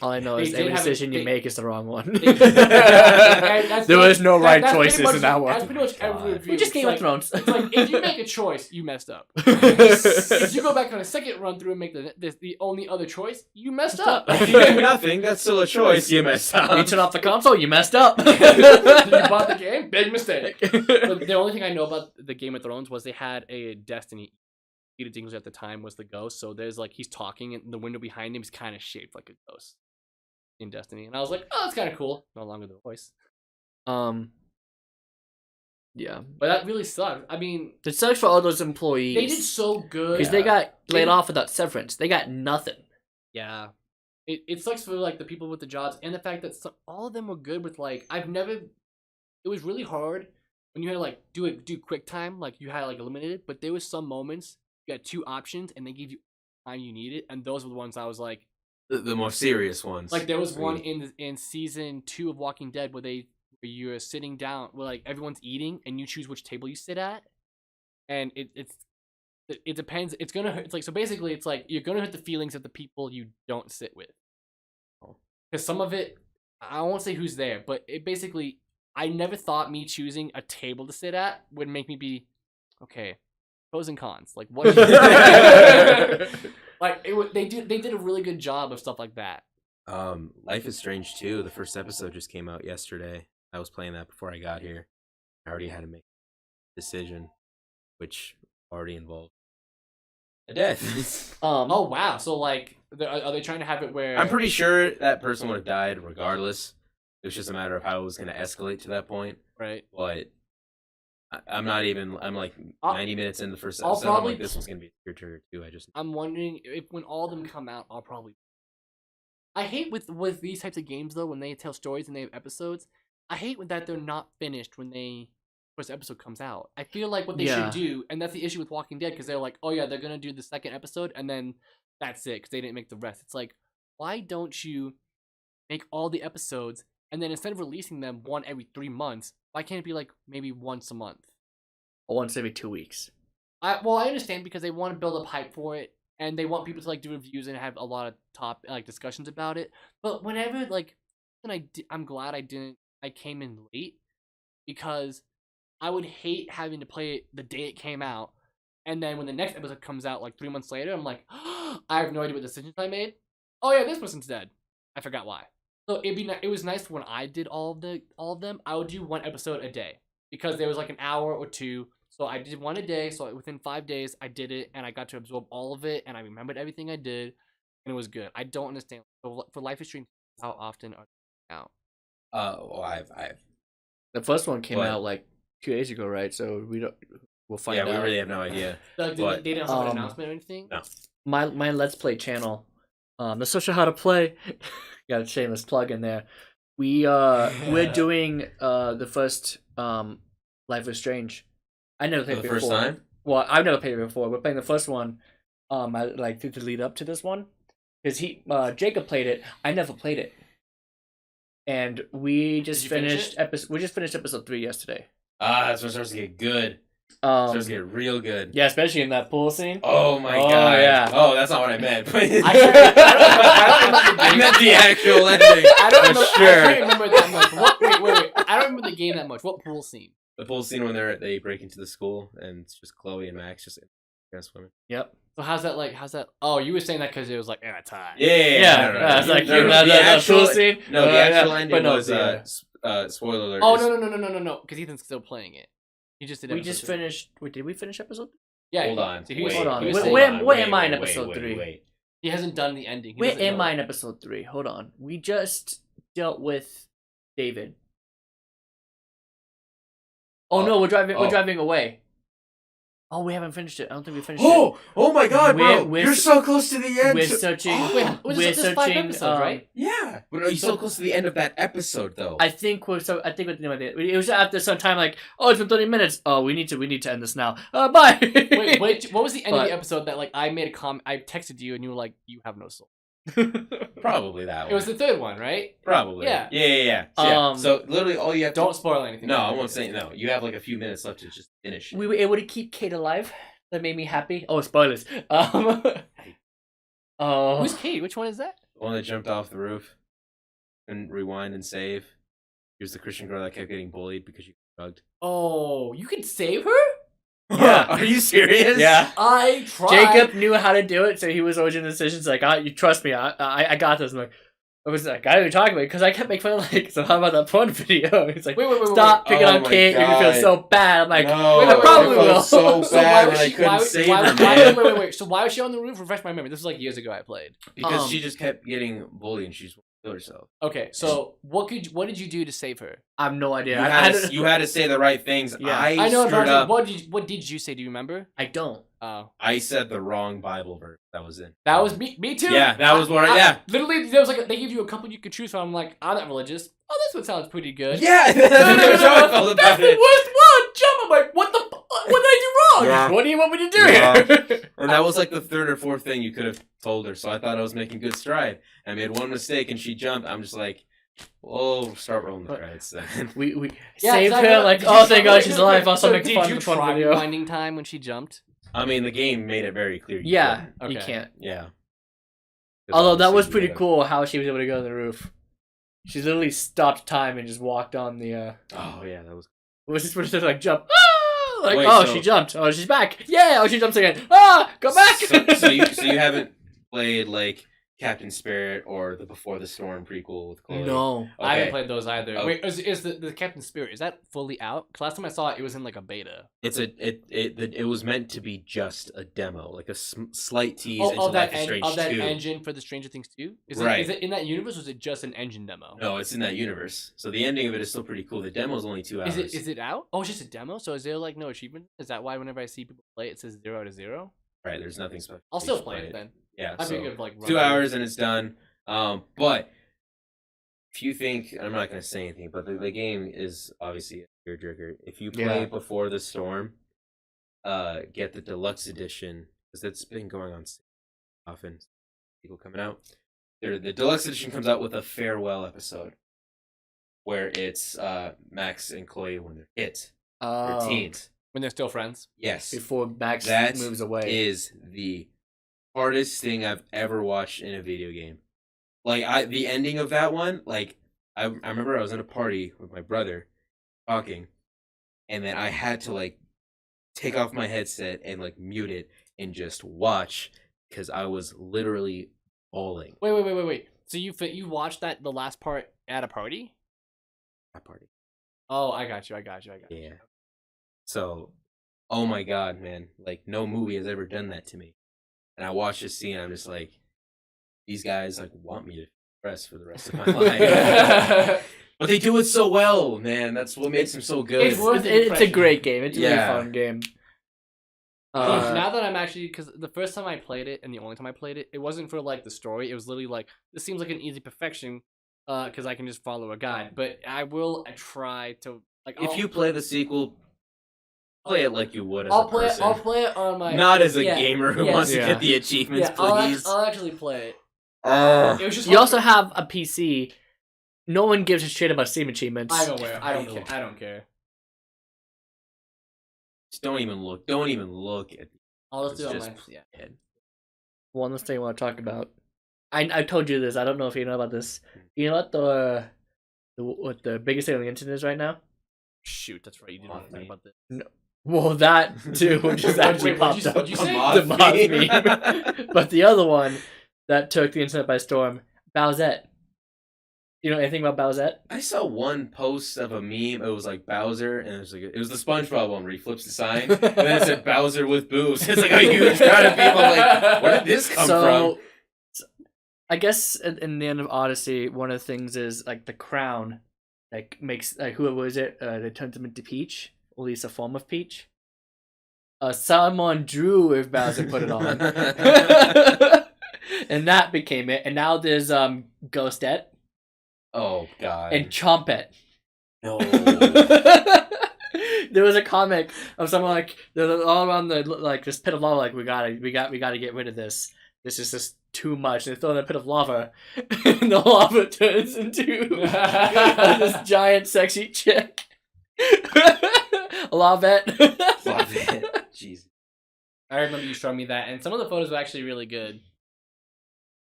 All I know They is did every have a- decision you they- make is the wrong one. That's There was no right that's pretty choices much- in that That's one. pretty much every God. review. We just It's Game like, of Thrones. It's like if you make a choice, you messed up. If you go back on a second run through and make the only other choice, you messed up. If you do nothing, that's still a choice. You messed You up. turn off the console, you messed up. You bought the game, big mistake. But the only thing I know about the Game of Thrones was they had a Destiny. Peter Dinklage at the time was the ghost, so there's like he's talking, and the window behind him is kind of shaped like a ghost in Destiny, and I was like, oh, that's kind of cool. No longer the voice, Yeah. but that really sucked. I mean, It sucks for all those employees. they did so good. because they got laid They- off without severance. They got nothing. Yeah, it sucks for like the people with the jobs and the fact that all of them were good with like it was really hard when you had to like do quick time, like you had like eliminated, but there was some moments you had 2 options and they gave you time you needed, and those were the ones I was like The more serious ones. like there was one in season 2 of Walking Dead where you're sitting down where like everyone's eating and you choose which table you sit at, and it depends. It's gonna hurt. It's like, so basically it's like you're gonna hurt the feelings of the people you don't sit with, because some of it, I won't say who's there, but it basically, I never thought me choosing a table to sit at would make me be okay, pros and cons, like what like they did a really good job of stuff like that. Life is Strange 2, the first episode just came out yesterday. I was playing that before I got here. I already had to make a decision, which already involved a death. Oh wow, so like are they trying to have it where I'm pretty sure that person would have died regardless. It was just a matter of how it was going to escalate to that point. right? But I'm not even. I'm like I'll- 90 minutes in the first I'll episode. I'm probably- like, this was going to be a tear trigger too. I'm wondering if when all of them come out, I'll probably. I hate with these types of games though, when they tell stories and they have episodes. I hate that they're not finished when first episode comes out. I feel like what they Yeah. should do, and that's the issue with Walking Dead, because they're like, oh yeah, they're gonna do the second episode and then that's it, because they didn't make the rest. It's like, why don't you make all the episodes and then instead of releasing them one every 3 months, why can't it be like maybe once a month? Or once every 2 weeks. I understand because they want to build up hype for it, and they want people to like do reviews and have a lot of discussions about it. But whenever I'm glad I came in late, because I would hate having to play it the day it came out, and then when the next episode comes out like 3 months later, I'm like, I have no idea what decisions I made. Oh yeah, this person's dead. I forgot why. So it was nice when I did all of them. I would do 1 episode a day because there was like an hour or 2. So I did 1 a day. So within 5 days, I did it, and I got to absorb all of it, and I remembered everything I did, and it was good. I don't understand for Life is Strange, how often are they out? Well, I've. The first one came But- out like 2 days ago, right? So we'll find Yeah, out. we really have no idea. Like, But, they didn't have an um, announcement or anything. No. My Let's Play channel, the social how to play. Got a shameless plug in there. We're doing the first Life is Strange. I never For played the it before. first time? Well, I've never played it before. We're playing the first one. I like to lead up to this one because Jacob played it. I never played it, and we just you finish finished episode. We just finished episode 3 yesterday. That's when it starts to get good. Starts to Yeah, get real good. especially in that pool scene. Oh my Oh, god. yeah. Oh, that's not what I meant. I I meant the actual ending. I don't For remember. sure. I can't remember it that much. Wait. I don't remember the game that much. What pool scene? The pool scene when they break into the school and it's just Chloe and Max just swimming. Yep. So how's that? Oh, you were saying that because it was like it's hot. Yeah. It's like No, that the pool actual scene. No, the actual ending But no, was spoiler alert. Oh is- no, because Ethan's still playing it. He just did. We episode just 3. finished. Wait, did we finish episode? Yeah. Hold on. So he was, Wait, hold on. He, was Wait, saying- where am I in episode 3? Wait. he hasn't done the ending. He Where doesn't am know. I in episode 3? Hold on. We just dealt with David. Oh no, we're driving away. Oh, we haven't finished it. I don't think we finished it. Oh my god, bro! We're You're so close to the end. We're searching. Wait, we're this 5 searching. episodes, right? Yeah, but are you so close to the end of that episode though? I think we're it was after some time like, oh, it's been 30 minutes. Oh, we need to end this now. Bye. Wait, what was the end of But- the episode that like I made a comment? I texted you and you were like, "You have no soul." Probably that one. It was the 3rd one, right? Probably. Yeah. Yeah. So, Um, so literally all you have to Don't spoil anything. No, I won't say no. You have like a few minutes left to just finish. We were able to keep Kate alive. That made me happy. Oh, spoilers. Oh, Who's Kate? Which one is that? The one that jumped off the roof and rewind and save. Here's the Christian girl that kept getting bullied because she got drugged. Oh, you can save her? Yeah. Are you serious? yeah. I tried. Jacob knew how to do it, so he was always in decisions like, you trust me, I got this. I'm like, I was like, I didn't talk about it because I kept making fun of like, so how about that porn video? He's like, Wait. stop picking Oh on my Kate. You're gonna feel God. so bad. I'm like, No, I probably I felt will. so So bad why when was I she? couldn't Why, save why, her, why, man. wait. So why was she on the roof? Refresh my memory. This was like years ago. I played. Because she just kept getting bullied and she just killed herself. Okay, so what did you do to save her? I have no idea. You had to say the right things. Yeah. I I know. screwed But up. what did you say? Do you remember? I don't. Oh. I said the wrong Bible verse that was in. That was me too. Yeah, that was what yeah. Literally, there was like, they give you a couple you could choose from. I'm like, I'm not religious. Oh, this one sounds pretty good. Yeah, that's how I felt about That's the it. worst one! Jump! I'm like, what did I do wrong? Yeah. What do you want me to do here? And that was like the third or fourth thing you could have told her, so I thought I was making good stride. I made one mistake and she jumped. I'm just like, oh, start rolling the credits then. We Yeah, saved 'cause I her was- like, did oh you thank try- God she's alive. Also So make did fun you of the fun try video. rewinding time when she jumped? I mean, the game made it very clear. You Yeah, couldn't. you Okay. can't. Yeah. Although that was Obviously, pretty you cool how she was able to go on the roof. She literally stopped time and just walked on the. Oh yeah, that was. It was just supposed to like jump. Ah! Like Wait, oh so- she jumped. Oh she's back. Yeah. Oh she jumps again. Ah go back. So you haven't played like Captain Spirit or the Before the Storm prequel with Chloe? No. I haven't Okay. played those either. Oh. Wait, is the Captain Spirit, is that fully out? 'Cause last time I saw it, it was in like a beta. It was meant to be just a demo, like a slight tease Oh, into of Life that, is Strange of that 2. engine for the Stranger Things 2? Right. Is it in that universe, or is it just an engine demo? No, it's in that universe. So the ending of it is still pretty cool. The demo is only 2 hours. Is it out? Oh, it's just a demo? So is there like no achievement? Is that why whenever I see people play it, it says 0 out of 0? Right, there's nothing special. I'll You still just play it then. Yeah, I so think of like 2 hours and it's done. But if you think, I'm not going to say anything, but the game is obviously a tearjerker. If you play Yeah. Before the Storm, get the deluxe edition because it's been going on often. People coming out. The deluxe edition comes out with a farewell episode where it's Max and Chloe when they're kids, they're Oh, teens. When they're still friends. Yes, before Max that moves away. is the hardest thing I've ever watched in a video game. Like the ending of that one, like I remember I was in a party with my brother talking, and then I had to like take off my headset and like mute it and just watch because I was literally bawling Wait. So you watched the last part at a party? at that party. Oh, I got you. Yeah. So, oh my god, man! Like no movie has ever done that to me. And I watched this scene, I'm just like, these guys like want me to press for the rest of my life. But they do it so well, man. That's what makes them so good. It's a great game. It's a Yeah. really fun game. Now that I'm actually, because the first time I played it and the only time I played it, it wasn't for like the story. It was literally like, this seems like an easy perfection, because I can just follow a guide. But I will try to like. If you play the sequel, play it like you would as I'll a play person. I'll play it on my. Not as a yeah, gamer who yes. wants to Yeah. get the achievements, Yeah, please. I'll actually play it. Ugh. It was just. You hard also for- have a PC. No one gives a shit about Steam achievements. I'm aware. I don't No. care. I don't care. Just don't even look. Don't even look at I'll just do it on It's my. just- Yeah. it. One last thing I want to talk about. I told you this. I don't know if you know about this. You know what the biggest thing on the internet is right now? Shoot, that's right. You didn't want to talk Me. about this. Well, that too just Wait, actually wait, what'd popped you- up. what'd you say? The Moth Moth meme. meme. But the other one that took the internet by storm, Bowsette. You know anything about Bowsette? I saw one post of a meme. It was like Bowser, and it was the SpongeBob one where he flips the sign, and then it said Bowser with boobs. It's like a huge crowd of people. Like, where did this come from? I guess in the end of Odyssey, one of the things is like the crown, like makes like whoever was it, they turned them into Peach, or at least a form of Peach. Someone drew if Bowser put it on, and that became it. And now there's Ghostette Oh God! and Chompette. no. There was a comic of someone like they're all around the like this pit of lava. Like we gotta get rid of this. This is just too much. And they throw in a pit of lava, and the lava turns into this giant sexy chick. Lavette. Love it. Jeez. I remember you showing me that, and some of the photos were actually really good.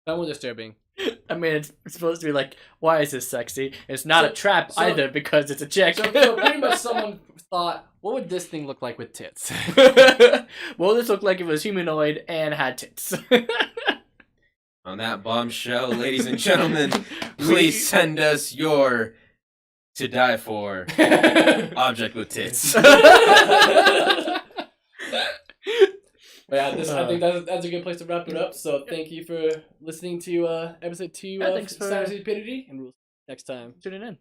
Some were disturbing. I mean, it's supposed to be like, why is this sexy? It's not a trap so- either because it's a chick. So pretty much someone thought, what would this thing look like with tits? Well, this looked like it was humanoid and had tits. On that bombshell, ladies and gentlemen, please send us your to die for object with tits. But yeah, I think that's a good place to wrap it up. So thank you for listening to episode 2 of thanks for- Stupidity, and we'll see you next time. Tuning in.